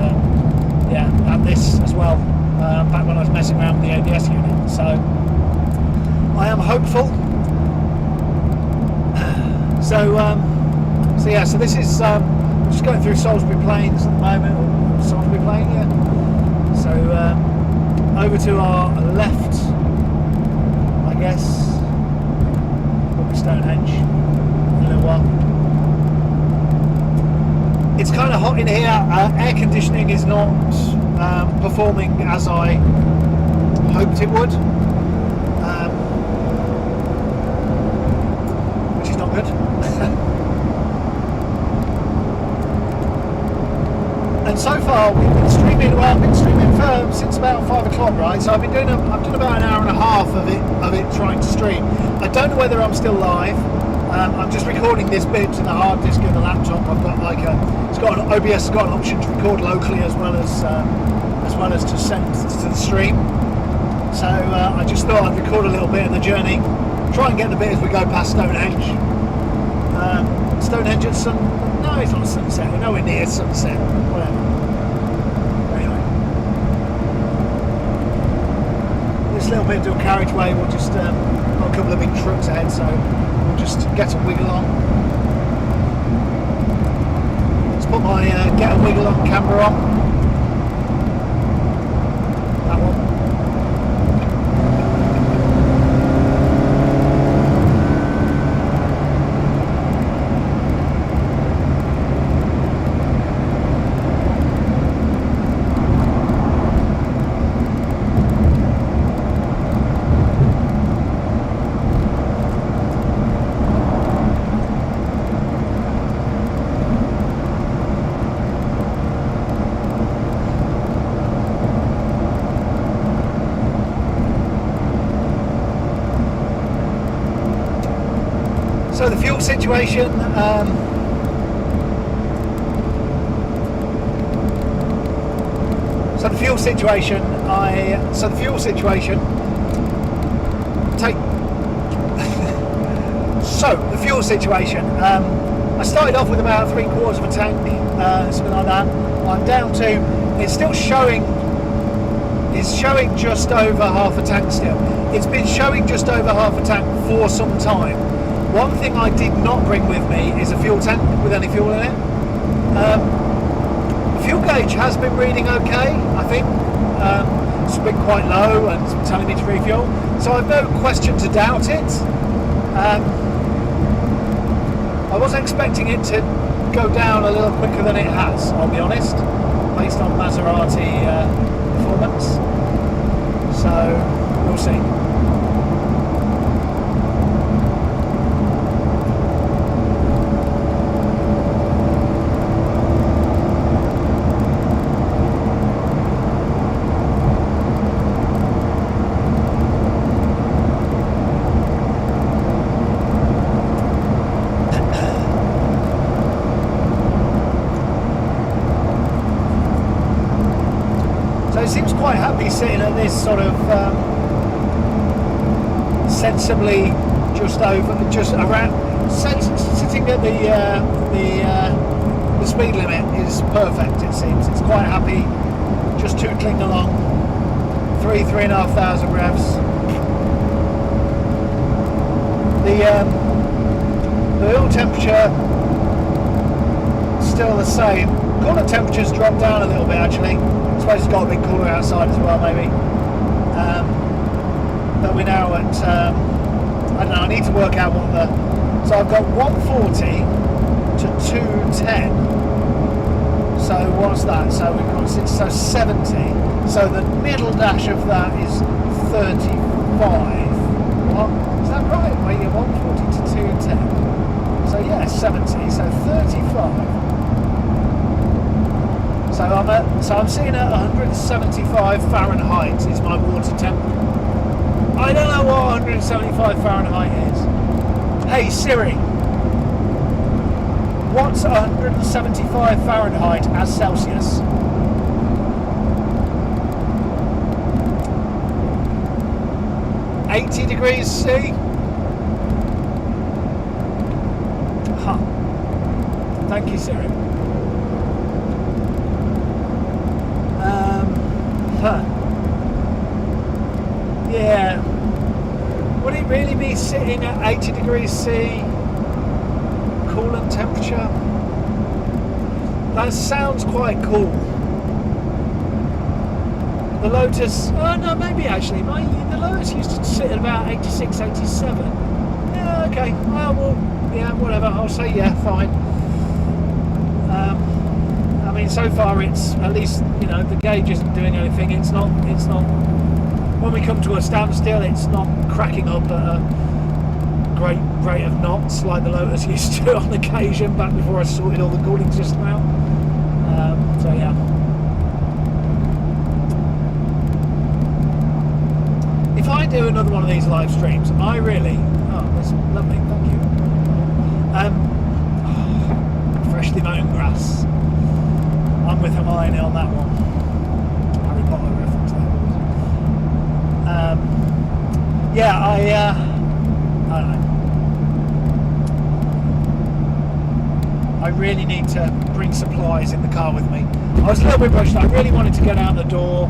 this as well, back when I was messing around with the ABS unit. So I am hopeful. So this is just going through Salisbury Plains at the moment, or Salisbury Plain, yeah. So over to our left, I guess, will be Stonehenge in a little while. It's kind of hot in here. Air conditioning is not performing as I hoped it would, which is not good. And so far we've been streaming. Well, I've been streaming since about 5 o'clock, right? So I've done about an hour and a half of it trying to stream. I don't know whether I'm still live. I'm just recording this bit to the hard disk of the laptop. I've got OBS has got an option to record locally as well as to send to the stream. So I just thought I'd record a little bit of the journey, try and get the bit as we go past Stonehenge. Stonehenge at no, it's not sunset. We're nowhere near sunset. Whatever. Anyway, this little bit of a carriageway. We'll just got a couple of big trucks ahead, so we'll just get a wiggle on. Let's put my get a wiggle on camera on. That one. fuel situation. So the fuel situation. I started off with about 3/4 of a tank, something like that. I'm down to. It's still showing. It's showing just over half a tank still. It's been showing just over half a tank for some time. One thing I did not bring with me is a fuel tank with any fuel in it. The fuel gauge has been reading okay, I think. It's been quite low and it's telling me to refuel. So I've no question to doubt it. I wasn't expecting it to go down a little quicker than it has, I'll be honest, based on Maserati performance. So we'll see. It seems quite happy sitting at this sort of sensibly just around, sitting at the speed limit is perfect. It seems it's quite happy, just tootling along, 3,500 revs. The oil temperature still the same. Coolant temperature's dropped down a little bit actually. I suppose it's got a bit cooler outside as well, maybe. But we're now at, I don't know, I need to work out what the... So I've got 140 to 210. So what's that? So we've got 70. So the middle dash of that is 35. What? Is that right? Wait, yeah, 140 to 210. So yeah, 70. So 35. So I'm sitting at 175 Fahrenheit is my water temp. I don't know what 175 Fahrenheit is. Hey Siri, what's 175 Fahrenheit as Celsius? $80 degrees C? Huh. Thank you, Siri. Yeah. Would it really be sitting at 80 degrees C coolant temperature? That sounds quite cool. The Lotus, oh no, maybe actually. The Lotus used to sit at about 86, 87. Yeah, okay. Well, yeah, whatever. I'll say yeah, fine. I mean, so far it's at least, you know, the gauge isn't doing anything. It's not. When we come to a standstill, it's not cracking up at a great rate of knots like the Lotus used to on occasion back before I sorted all the cooling system out. So yeah. If I do another one of these live streams, I really... Oh, that's lovely, thank you. Freshly mown grass. I'm with Hermione on that one. Harry Potter reference there. Yeah, I don't know. I really need to bring supplies in the car with me. I was a little bit rushed. I really wanted to get out the door.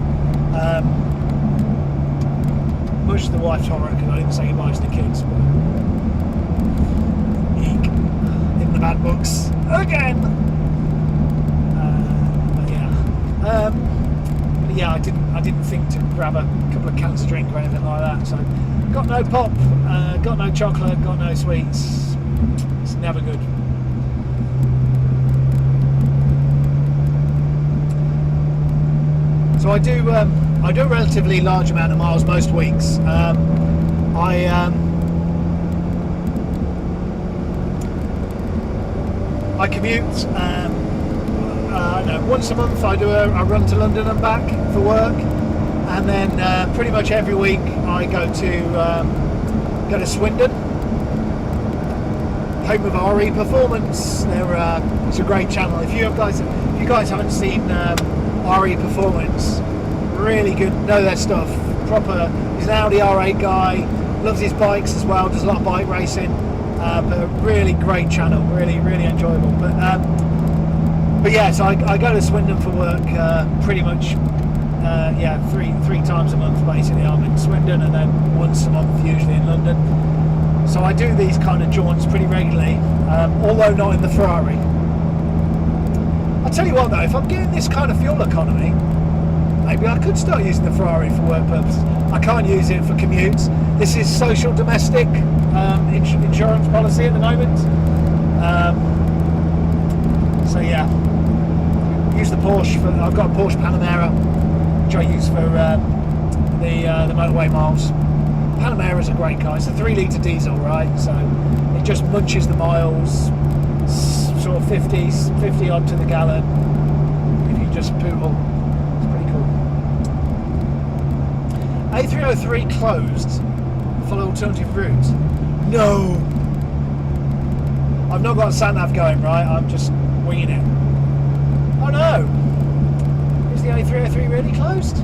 Much to the wife's horror because I didn't say goodbye to the kids. But eek. In the bad books again. But yeah, I didn't think to grab a couple of cans of drink or anything like that. So got no pop, got no chocolate, got no sweets. It's never good. So I do a relatively large amount of miles most weeks. I commute. I don't know, once a month I do a run to London and back for work, and then pretty much every week I go to Swindon. home of RE Performance. It's a great channel. If you guys haven't seen RE Performance, really good, know their stuff. Proper. He's an Audi R8 guy. Loves his bikes as well. Does a lot of bike racing. But a really great channel. Really enjoyable. But yeah, so I go to Swindon for work pretty much. Three times a month basically. I'm in Swindon, and then once a month usually in London. So I do these kind of jaunts pretty regularly, although not in the Ferrari. I'll tell you what though, if I'm getting this kind of fuel economy, maybe I could start using the Ferrari for work purposes. I can't use it for commutes. This is social domestic insurance policy at the moment. So yeah, use the Porsche. I've got a Porsche Panamera, which I use for the motorway miles. Panamera's a great car. It's a 3-litre diesel, right? So it just munches the miles, sort of 50 odd to the gallon. If you just poodle, it's pretty cool. A303 closed. Follow alternative routes. No, I've not got a sat nav going, right? I'm just winging it. Oh no! Is the A303 really closed?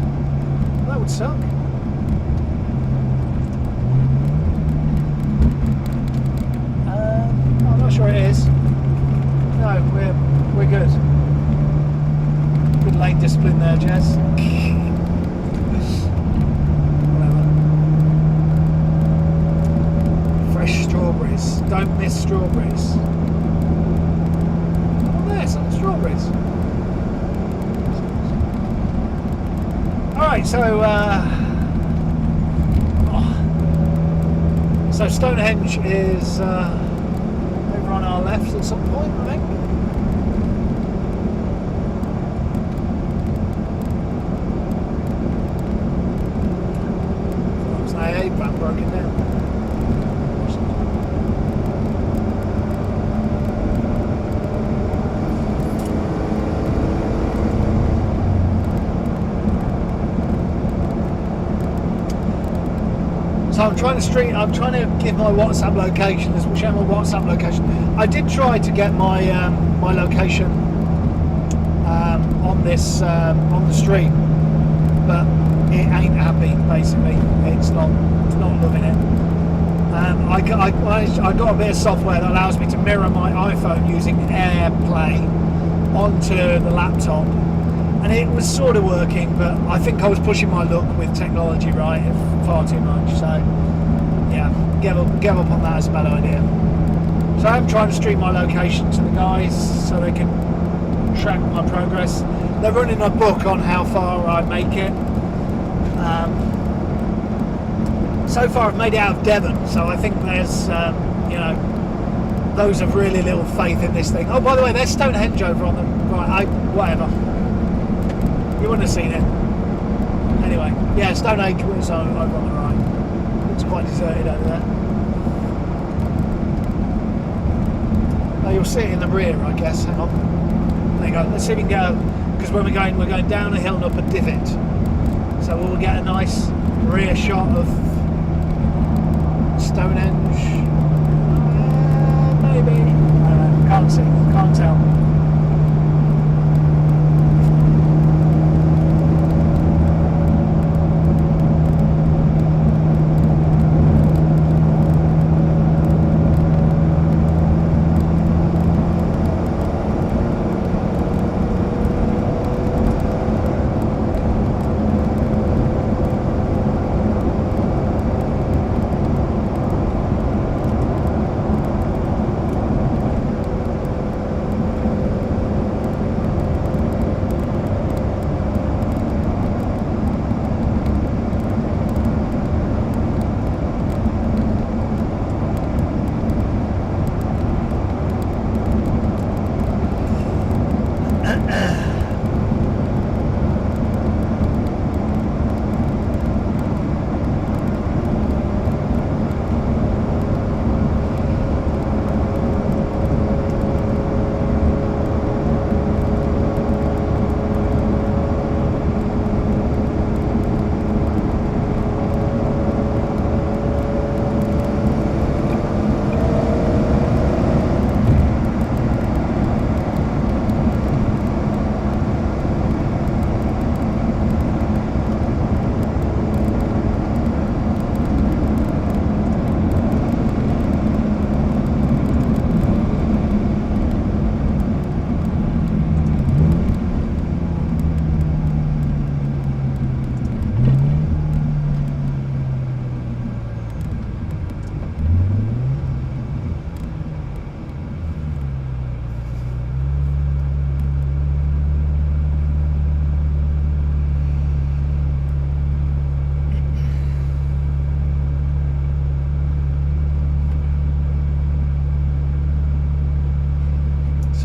That would suck. I'm not sure it is. No, we're good. Good lane discipline there, Jez. Whatever. Fresh strawberries. Don't miss strawberries. Oh, there's some strawberries. Alright, so Stonehenge is over on our left at some point, I think. That was an AA van broken down. So I'm trying to give my WhatsApp location, share my WhatsApp location. I did try to get my my location on this on the stream, but it ain't happy. Basically, it's not loving it. I got a bit of software that allows me to mirror my iPhone using AirPlay onto the laptop, and it was sort of working, but I think I was pushing my luck with technology far too much. So yeah, give up on that is a bad idea. So I'm trying to stream my location to the guys so they can track my progress. They're running a book on how far I make it. So far I've made it out of Devon, so I think there's those have really little faith in this thing. Oh, by the way, there's Stonehenge over on the right. Whatever. You wouldn't have seen it. Anyway, yeah, Stonehenge was over on the right. It's quite deserted over there. Oh, you'll see it in the rear, I guess. Hang on. There you go. Let's see if we can go, because when we're going down a hill and up a divot. So we'll get a nice rear shot of Stonehenge. Maybe. Can't see. Can't tell.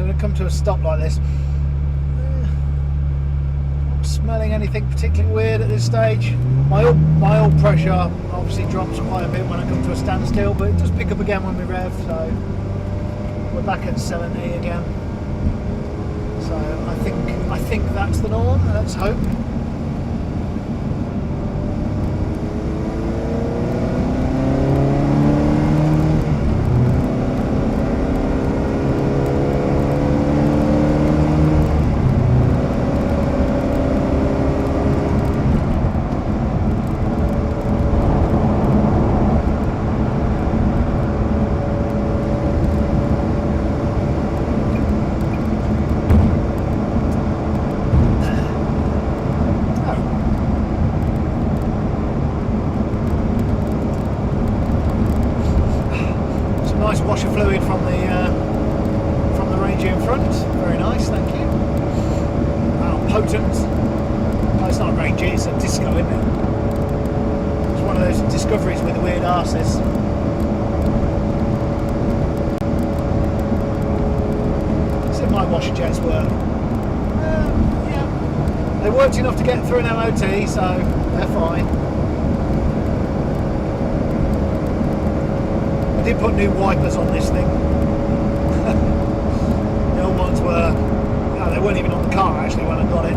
So when I come to a stop like this, not smelling anything particularly weird at this stage. My oil pressure obviously drops quite a bit when I come to a standstill, but it does pick up again when we rev, so we're back at 70 again. So I think that's the norm, let's hope. Wash of fluid from the Ranger in front. Very nice, thank you. Wow, potent. Oh, it's not a Ranger, it's a Disco, isn't it? It's one of those Discoveries with the weird arses. So my washer jets work. Yeah, they worked enough to get through an MOT, so they're fine. I did put new wipers on this thing. The old ones were, they weren't even on the car actually when I got it.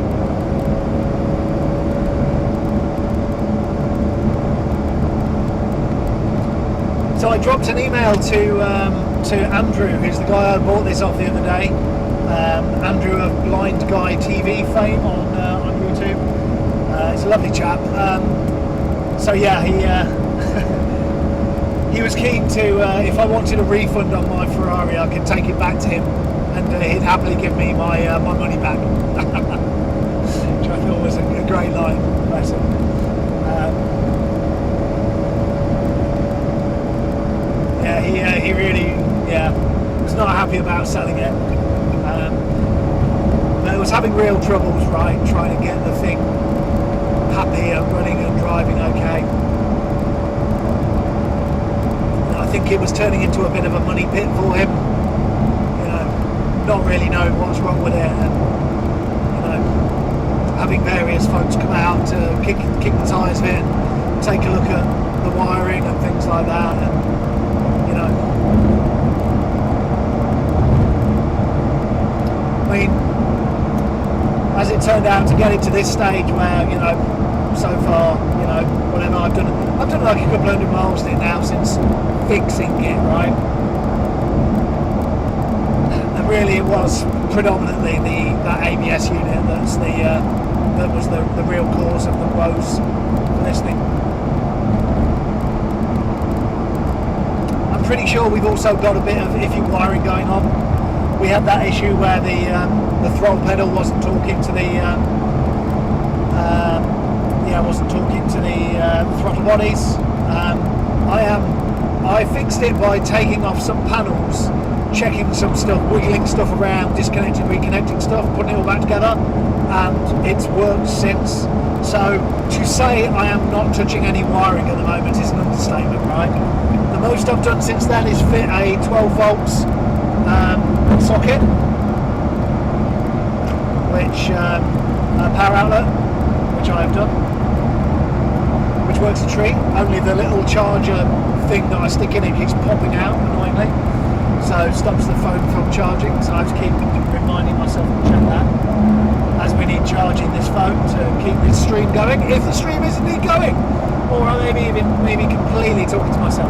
So I dropped an email to Andrew, who's the guy I bought this off the other day. Andrew of Blind Guy TV fame on YouTube. He's a lovely chap. So yeah, he was keen to, if I wanted a refund on my Ferrari, I could take it back to him, and he'd happily give me my money back, which I thought was a great line. Bless him. Yeah, he really, was not happy about selling it. But it was having real troubles, right, trying to get the thing happy and running and driving okay. I think it was turning into a bit of a money pit for him, not really knowing what's wrong with it, and having various folks come out to kick the tyres of it and take a look at the wiring and things like that, and I mean, as it turned out, to get it to this stage where so far, whatever I've done like a couple hundred miles in it now since fixing it, right? And really, it was predominantly that ABS unit that's that was the real cause of the woes for this thing. I'm pretty sure we've also got a bit of iffy wiring going on. We had that issue where the throttle pedal wasn't talking to the throttle bodies. I fixed it by taking off some panels, checking some stuff, wiggling stuff around, disconnecting, reconnecting stuff, putting it all back together, and it's worked since. So to say I am not touching any wiring at the moment is an understatement, right? The most I've done since then is fit a 12 volts socket, which power outlet, which I have done, which works a treat. Only the little charger thing that I stick in it keeps popping out annoyingly, so it stops the phone from charging, so I have to keep reminding myself to check that, as we need charging this phone to keep this stream going, if the stream is indeed going, or I maybe completely talking to myself.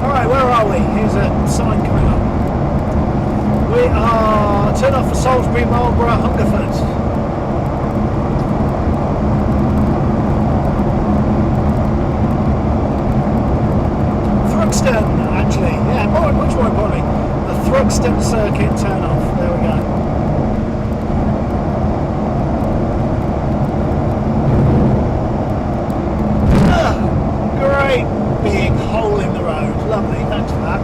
Alright, where are we? Here's a sign coming up. We are turn off for Salisbury, Marlborough, Hungerford. Thruxton, actually, yeah, much more importantly, the Thruxton circuit turn off. There we go. Great big hole in the road. Lovely, thanks for that.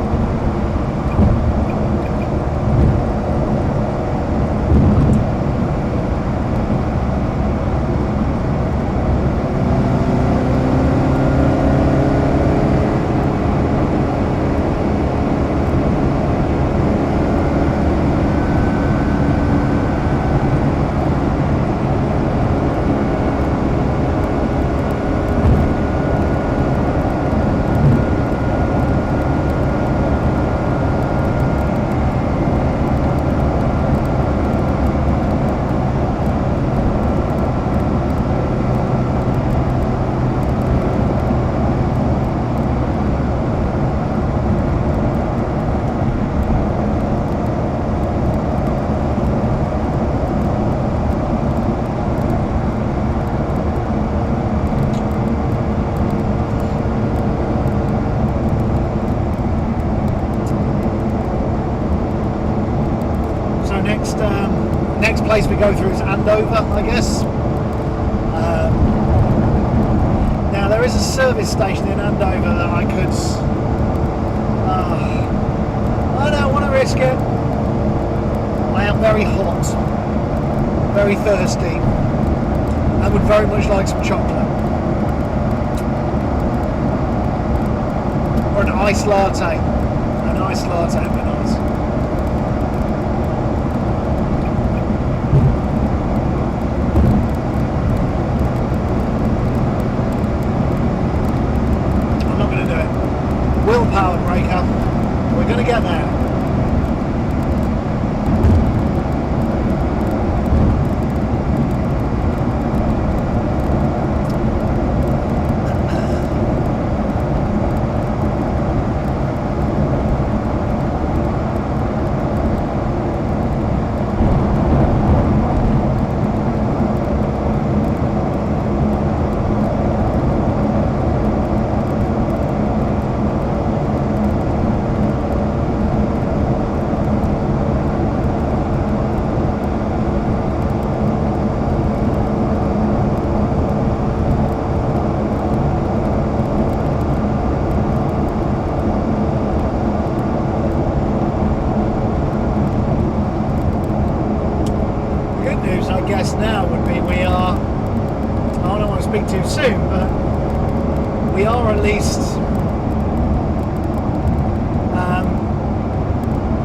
place we go through is Andover, I guess. Now there is a service station in Andover that I could. I don't want to risk it. I am very hot, very thirsty, and would very much like some chocolate. Or an iced latte. An iced latte would be nice. I'm not going to do it. Willpower breaker. We're going to get there. Now would be we are, I don't want to speak too soon, but we are at least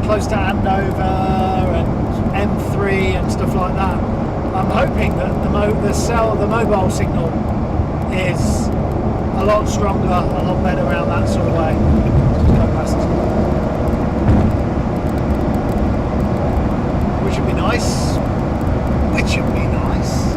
close to Andover and M3 and stuff like that. I'm hoping that the mobile signal is a lot stronger, a lot better around that sort of way. Just go past, which would be nice. Which would be nice.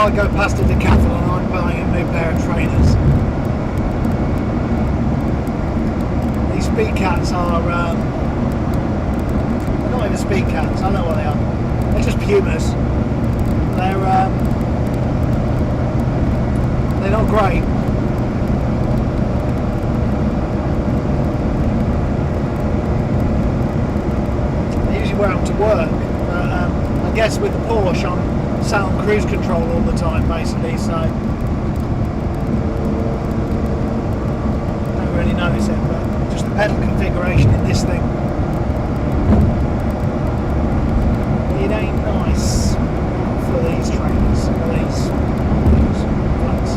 I go past a decathlon, I'm buying a new pair of trainers. These speed cats are they're not even speed cats, I don't know what they are. They're just pumas. They're not great. I usually wear them to work, but I guess with the Porsche I'm sat on cruise control all the time basically, so I don't really notice it, but just the pedal configuration in this thing, it ain't nice for these trainers, for these flats.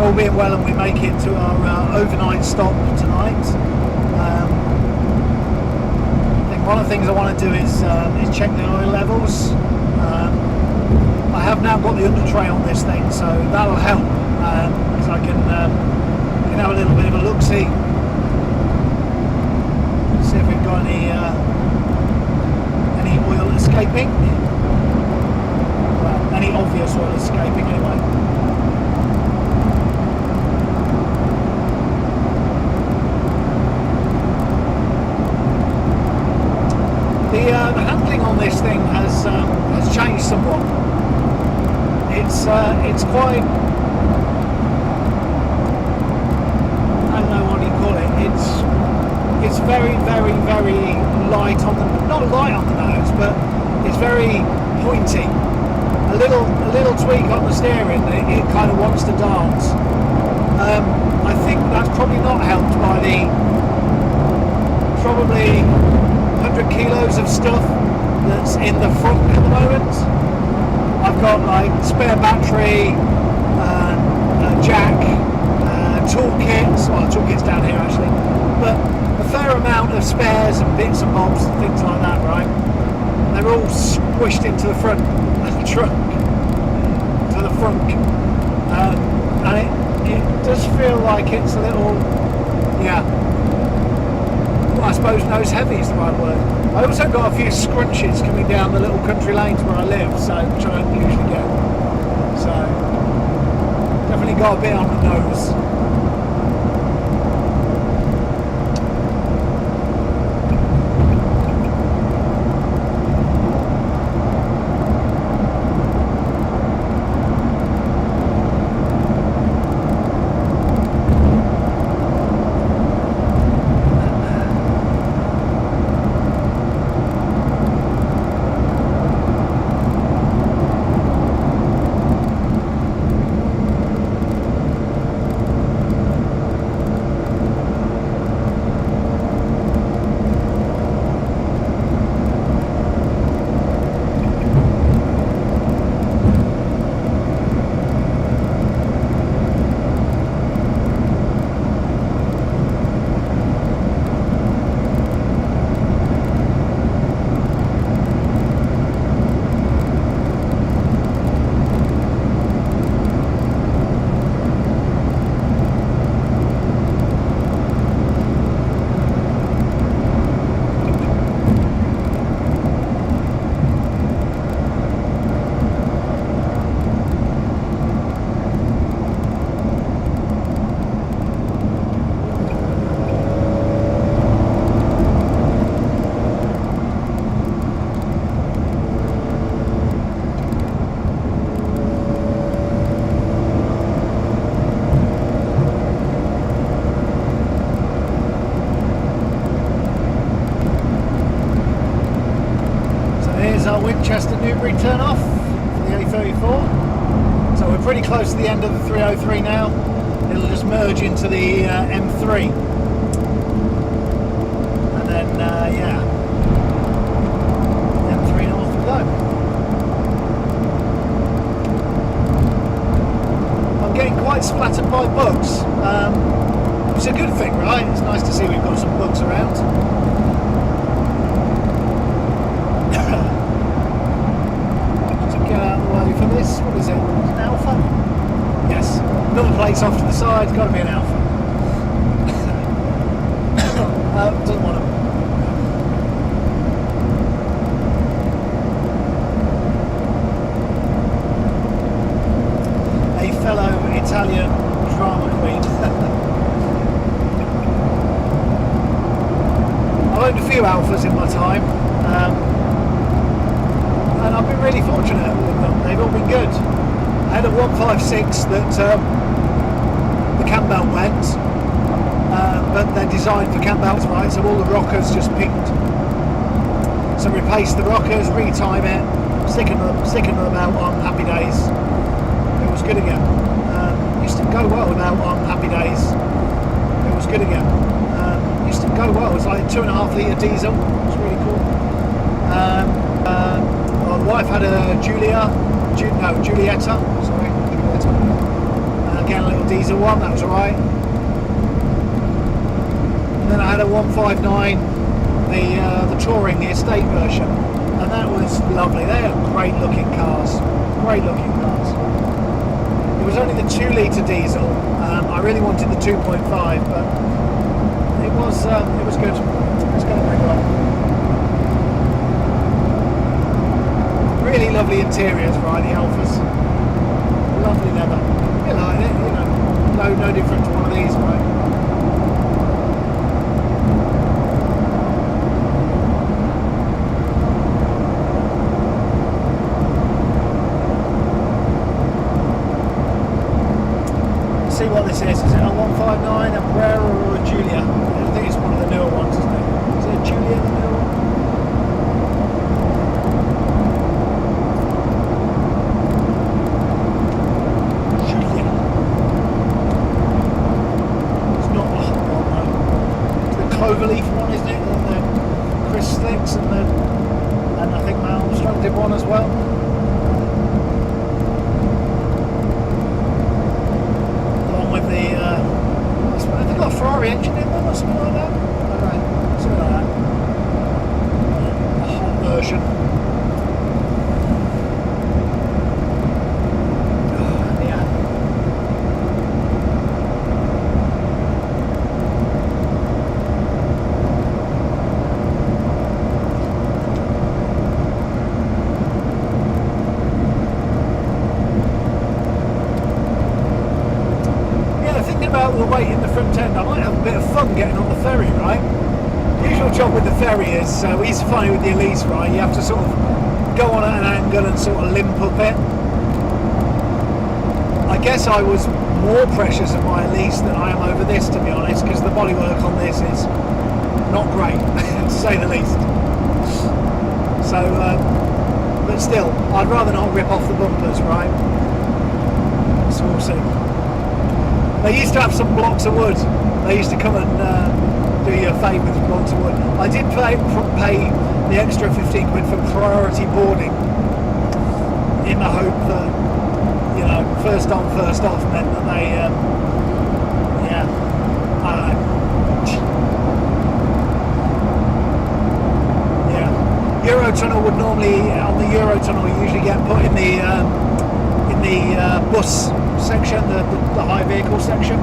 All being well and we make it to our overnight stop tonight. I think one of the things I want to do is check the oil levels. I have now got the under tray on this thing, so that'll help because I can have a little bit of a look-see, see if we've got any oil escaping. Well, any obvious oil escaping anyway. The handling on this thing has changed somewhat. It's quite, I don't know what you call it. It's very light on the, not light on the nose, but it's very pointy. A little tweak on the steering, it kind of wants to dance. I think that's probably not helped by the probably 100 kilos of stuff that's in the front at the moment. I've got like spare battery, jack, toolkits. Well, the toolkit's down here actually, but a fair amount of spares and bits and bobs and things like that, right? They're all squished into the front of the truck, to the front, and it does feel like it's a little, yeah. I suppose nose heavy is the right word. I also got a few scrunches coming down the little country lanes where I live, so which I don't usually get. So definitely got a bit on the nose. close to the end of the 303 now. It'll just merge into the M3. And then, yeah, M3 north we go. I'm getting quite splattered by bugs. It's a good thing, right? It's nice to see we've got some bugs around. Just get out of the way for this. What is it? An Alpha? Yes. Number plates off to the side. Got to be an Alpha. Doesn't want to. A fellow Italian drama queen. I've owned a few Alphas in my time, and I've been really fortunate with them. They've all been good. I had a 156 that the cam belt went, but they're designed for cam belts, right? So all the rockers just pinged. So replace the rockers, retime it, sticking the belt on, happy days. It was good again. Used to go well without on happy days. It was good again. Used to go well. It was like 2.5 litre diesel. It was really cool. My wife had a Giulietta. Sorry, Giulietta. Again, a little diesel one. That was alright. And then I had a 159, the touring, the estate version, and that was lovely. They are great looking cars. Great looking cars. It was only the 2 litre diesel. I really wanted the 2.5, but it was good. It was going very well. Really lovely interiors, right? The Alphas, lovely leather. You like it, you know. No different to one of these, right? See what this is. Is it a 159, a Ferrari, or a Giulia? I think it's one of the newer ones, isn't it? Is it a Giulia, the newer one? Giulia. It's not the hot one, though. It's the Cloverleaf one, isn't it? And the Chris Slicks and I think Mal Armstrong did one as well. With the, have they got a Ferrari engine in them or something like that? I don't know, something like that. A hot version. Yeah. About the weight in the front end, I might have a bit of fun getting on the ferry, right? The usual job with the ferry is, we used to find it with the Elise, right? You have to sort of go on at an angle and sort of limp up it. I guess I was more precious of my Elise than I am over this, to be honest, because the bodywork on this is not great, to say the least. So, but still, I'd rather not rip off the bumpers, right? So we'll see. They used to have some blocks of wood. They used to come and do you a favour with blocks of wood. I did pay the extra 15 quid for priority boarding in the hope that, you know, first on, first off meant that they, yeah, I don't know. Yeah. Eurotunnel would normally, on the Eurotunnel, you usually get put in the bus section, the high vehicle section.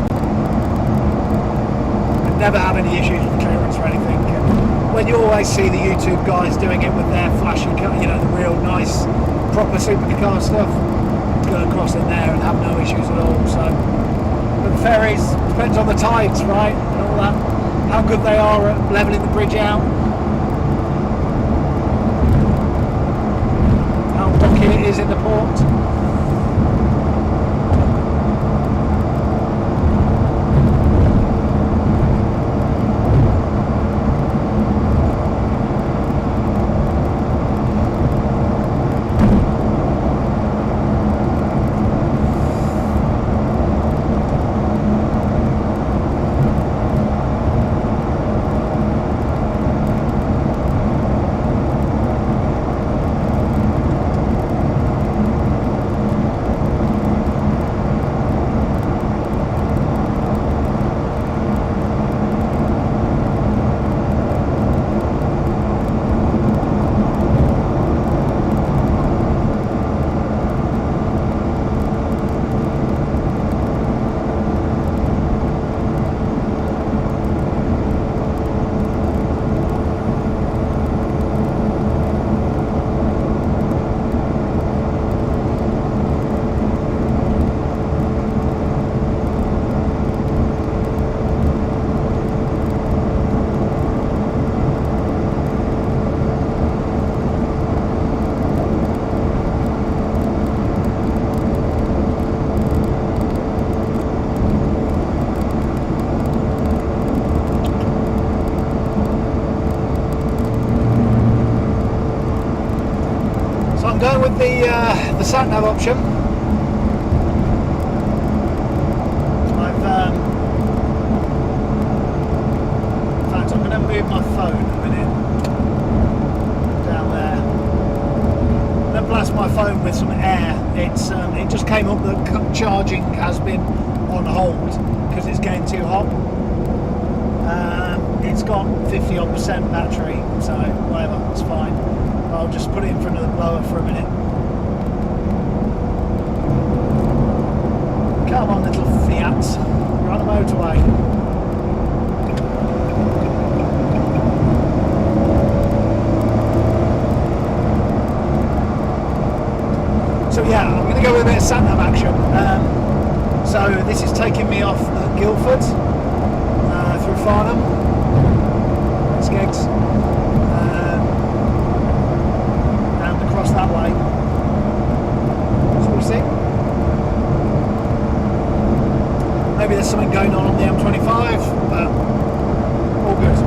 I've never had any issues with clearance or anything. When you always see the YouTube guys doing it with their flashy, you know, the real nice, proper supercar stuff, go across in there and have no issues at all. So, but the ferries, depends on the tides, right, and all that, how good they are at levelling the bridge out, how rocky it is in the port. the sat nav option. In fact, I'm going to move my phone a minute down there. I'm going to blast my phone with some air. It just came up that charging has been on hold because it's getting too hot. It's got 50% battery, so whatever, it's fine. I'll just put it in front of the blower for a minute. Come on, little Fiat, we're on the motorway. So yeah, I'm going to go with a bit of sat nav action. So this is taking me off at Guildford through Farnham, Skeggs, and across that way. So we'll see. Maybe there's something going on the M25, but all good.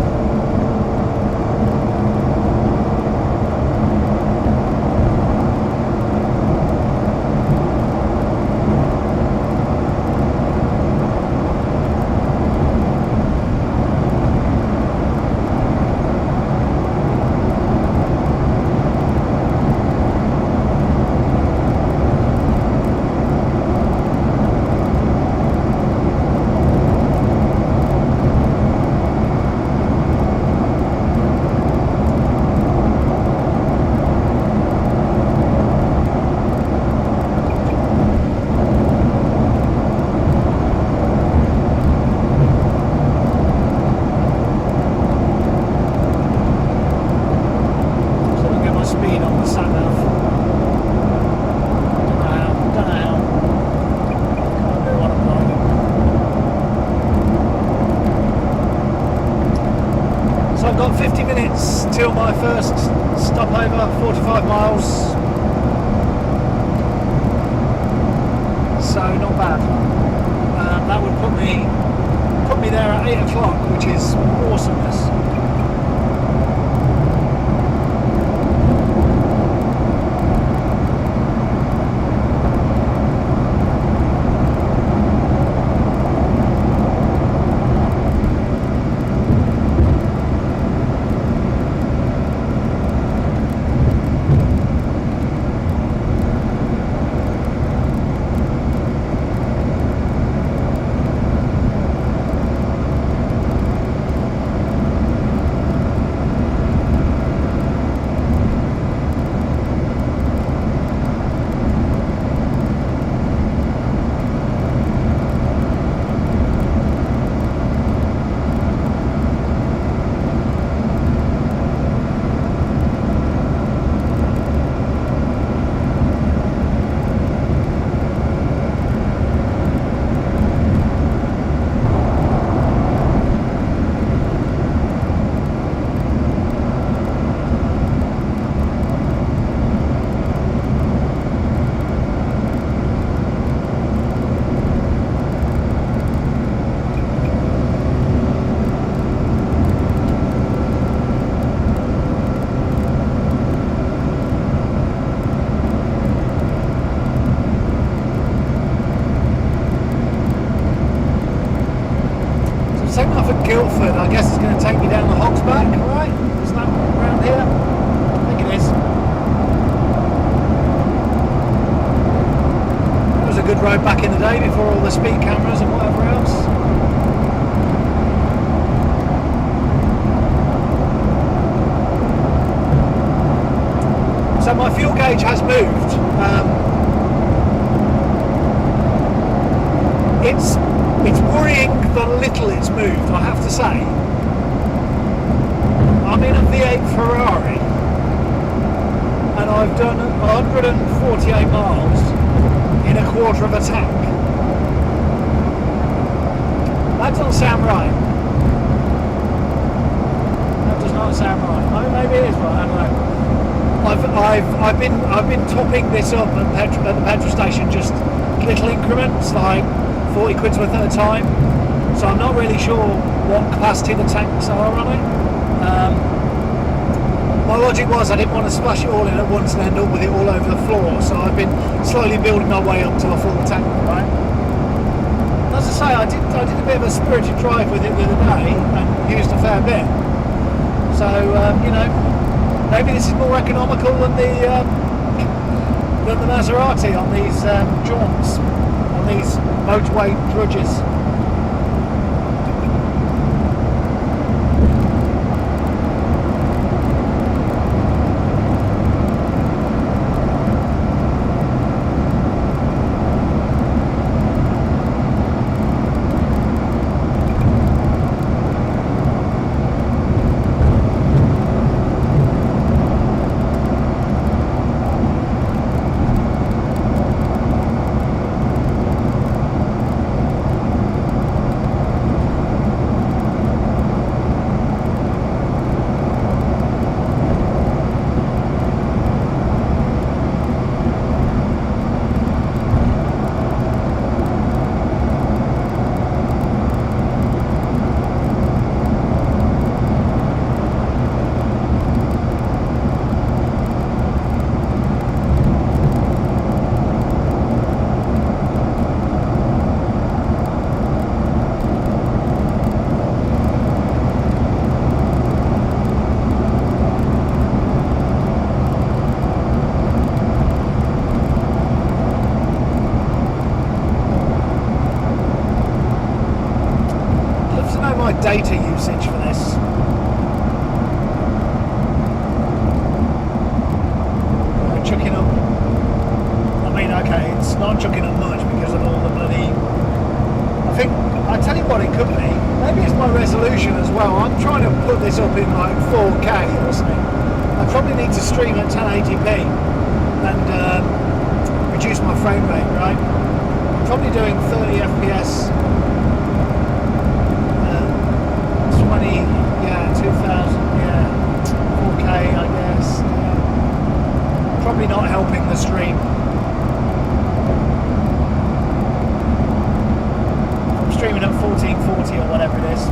I've got 50 minutes till my first stopover, 45 miles, so not bad. That would put me there at 8 o'clock, which is awesomeness. Taking off at Guildford, I guess it's going to take me down the Hog's Back, right? Isn't that around here? I think it is. It was a good road back in the day before all the speed cameras and whatever else. So my fuel gauge has moved. It's worrying the little it's moved, I have to say. I'm in a V8 Ferrari and I've done 148 miles in a quarter of a tank. That doesn't sound right. That does not sound right. I mean, maybe it is right, I don't know. I've been topping this up at the petrol station, just little increments, like 40 quid's worth at a time, so I'm not really sure what capacity the tanks are on it. My logic was I didn't want to splash it all in at once and end up with it all over the floor, so I've been slowly building my way up to a full tank, right? As I say, I did a bit of a spirited drive with it the other day and used a fair bit. So, you know, maybe this is more economical than the Maserati on these jaunts, on these motorway drudges. Data usage for this. Chucking up. I mean, okay, it's not chucking up much because of all the bloody. I tell you what, it could be. Maybe it's my resolution as well. I'm trying to put this up in like 4K or something. I probably need to stream at 1080p and reduce my frame rate. Right? I'm probably doing 30 FPS. 20, yeah, 2000, yeah, 4K, I guess. Yeah. Probably not helping the stream. I'm streaming at 1440 or whatever it is.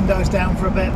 windows down for a bit.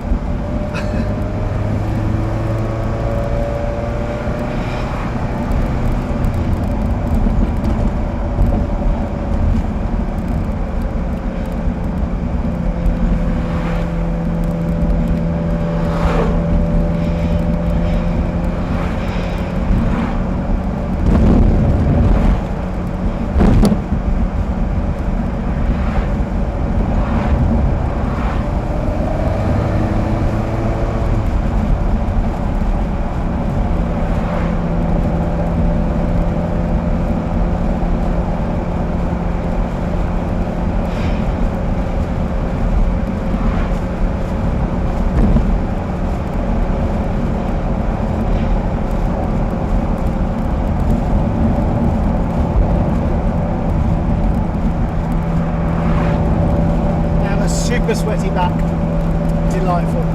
Super sweaty back, delightful.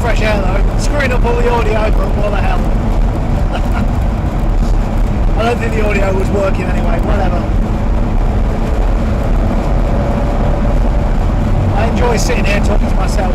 Fresh air though, screwing up all the audio, but what the hell. I don't think the audio was working anyway, whatever. I enjoy sitting here talking to myself.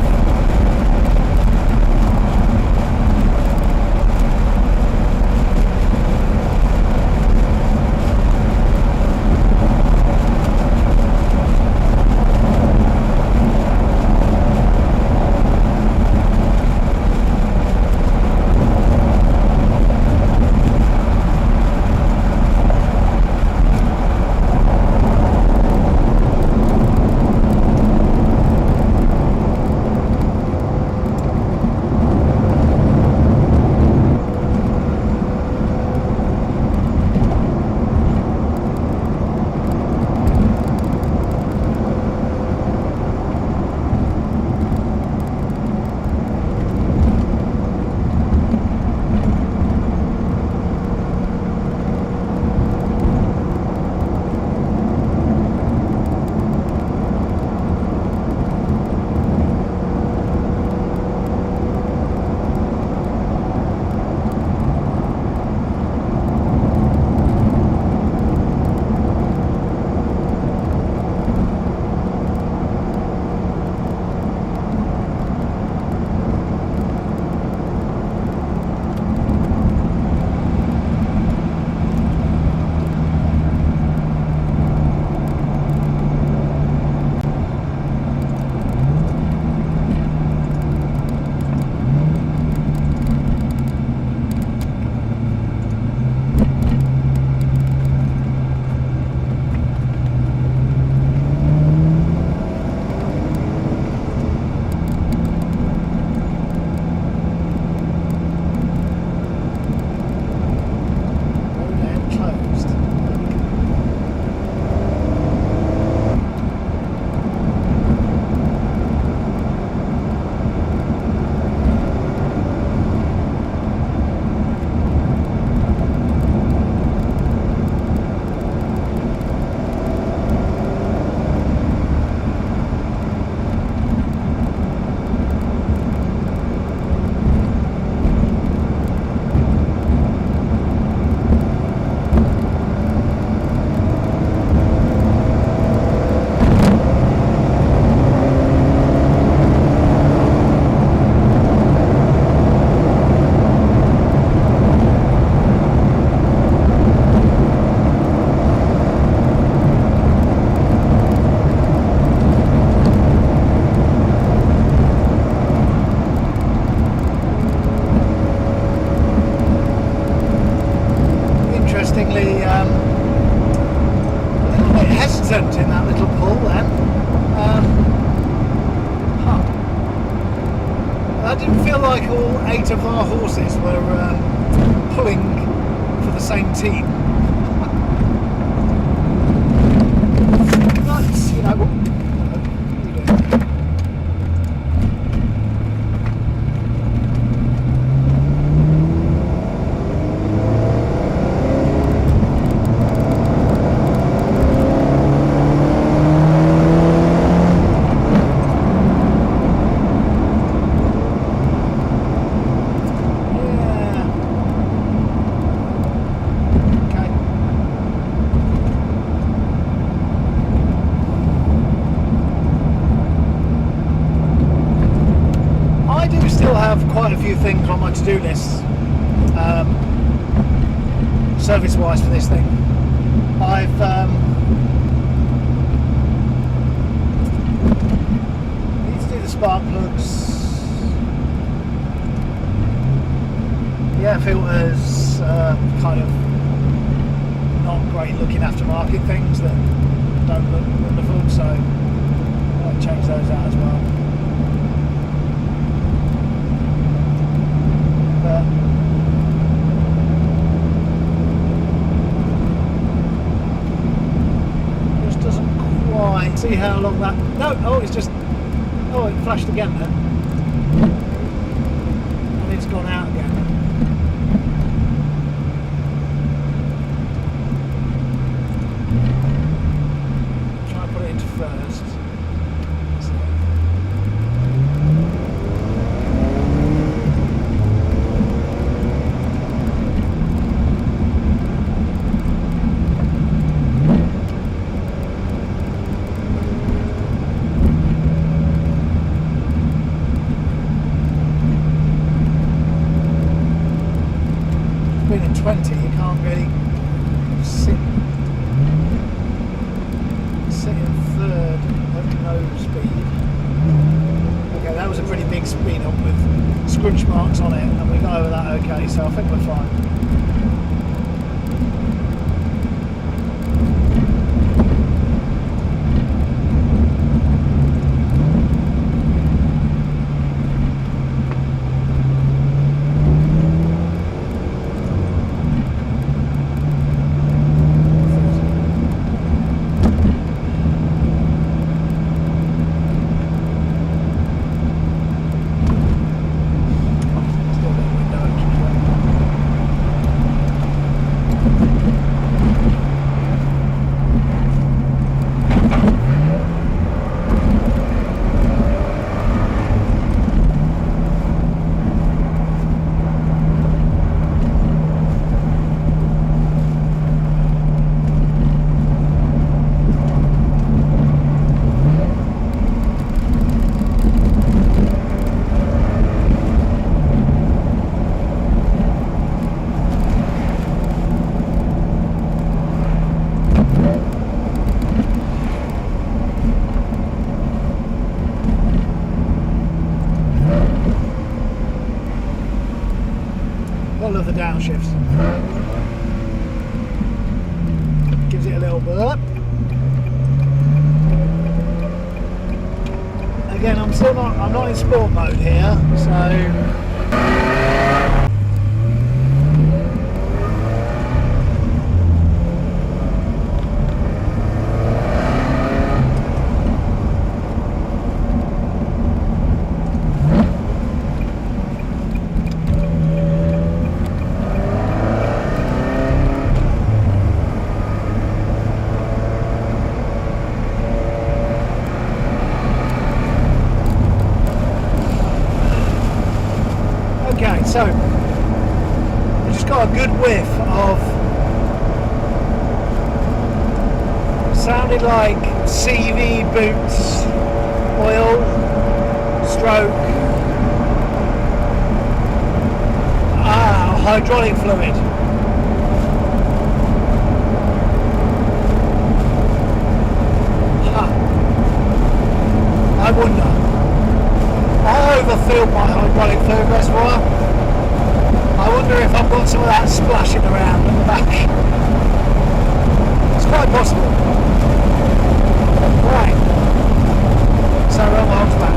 I didn't feel like all 8 of our horses were pulling for the same team. But, you know, what are you doing? Quite a few things on my to-do list, service-wise for this thing. I've need to do the spark plugs, the air filters, kind of not great looking aftermarket things that don't look wonderful, so I'll change those out as well. Just doesn't quite see how long that. No, oh, it's just. Oh, it flashed again then. And it's gone out again. Try and put it into first. At 20, you can't really sit in third at no speed. Okay, that was a pretty big speed up with scrunch marks on it, and we got over that okay, so I think we're fine. All of the downshifts. Gives it a little burp. Again, I'm not in sport mode here, so so I just got a good whiff of, sounded like CV boots, oil, stroke, hydraulic fluid. I wonder. I overfilled my hydraulic fluid reservoir. I wonder if I've got some of that splashing around at the back. It's quite possible. Right. So we're on the Hogsback.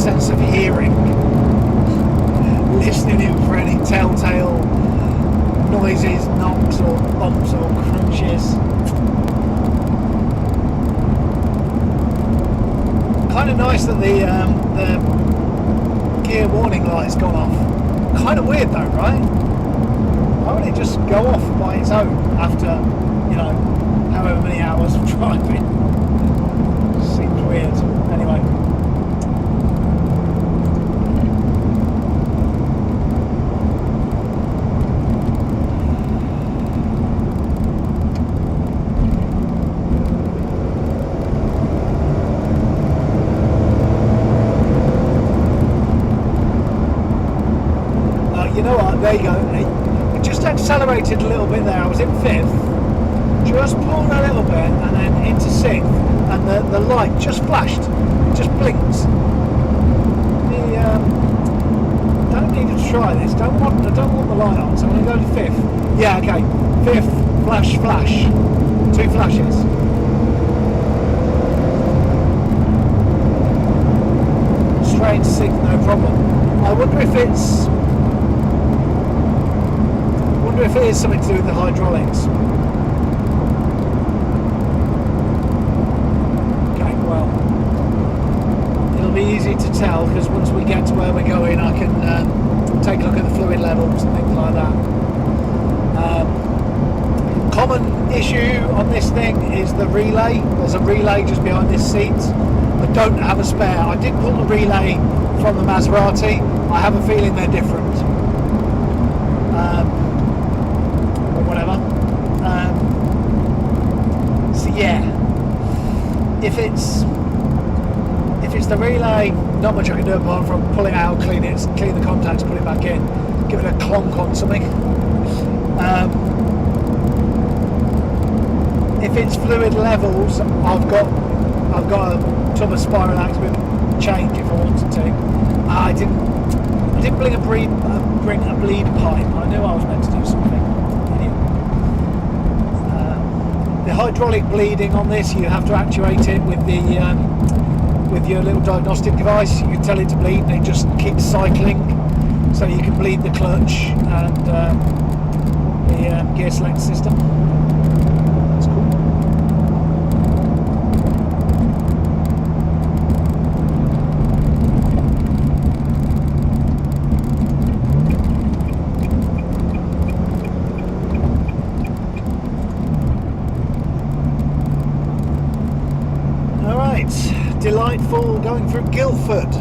sense of hearing, listening in for any telltale noises, knocks or bumps or crunches. Kind of nice that the gear warning light's gone off. Kind of weird though, right? Why would it just go off by its own after, you know, however many hours of driving? Seems weird. Anyway. You know what, there you go. It just accelerated a little bit there. I was in 5th, just pulled a little bit and then into 6th, and the light just flashed, just blinks. Don't need to try this. I don't want the light on, so I'm going to go to 5th. Yeah, okay. 5th, flash. 2 flashes. Straight into 6th, no problem. I wonder if it is something to do with the hydraulics. Okay, well, it'll be easy to tell because once we get to where we're going, I can take a look at the fluid levels and things like that. Common issue on this thing is the relay. There's a relay just behind this seat. I don't have a spare. I did pull the relay from the Maserati. I have a feeling they're different. Whatever. So yeah, if it's the relay, not much I can do apart from pull it out, clean the contacts, put it back in, give it a clonk on something. If it's fluid levels, I've got a tub of Spiralax with change if I wanted to. I didn't bring a bleed pipe. I knew I was meant to do something. The hydraulic bleeding on this, you have to actuate it with your little diagnostic device. You can tell it to bleed and it just keeps cycling, so you can bleed the clutch and the gear select system. That's cool. Delightful going through Guildford.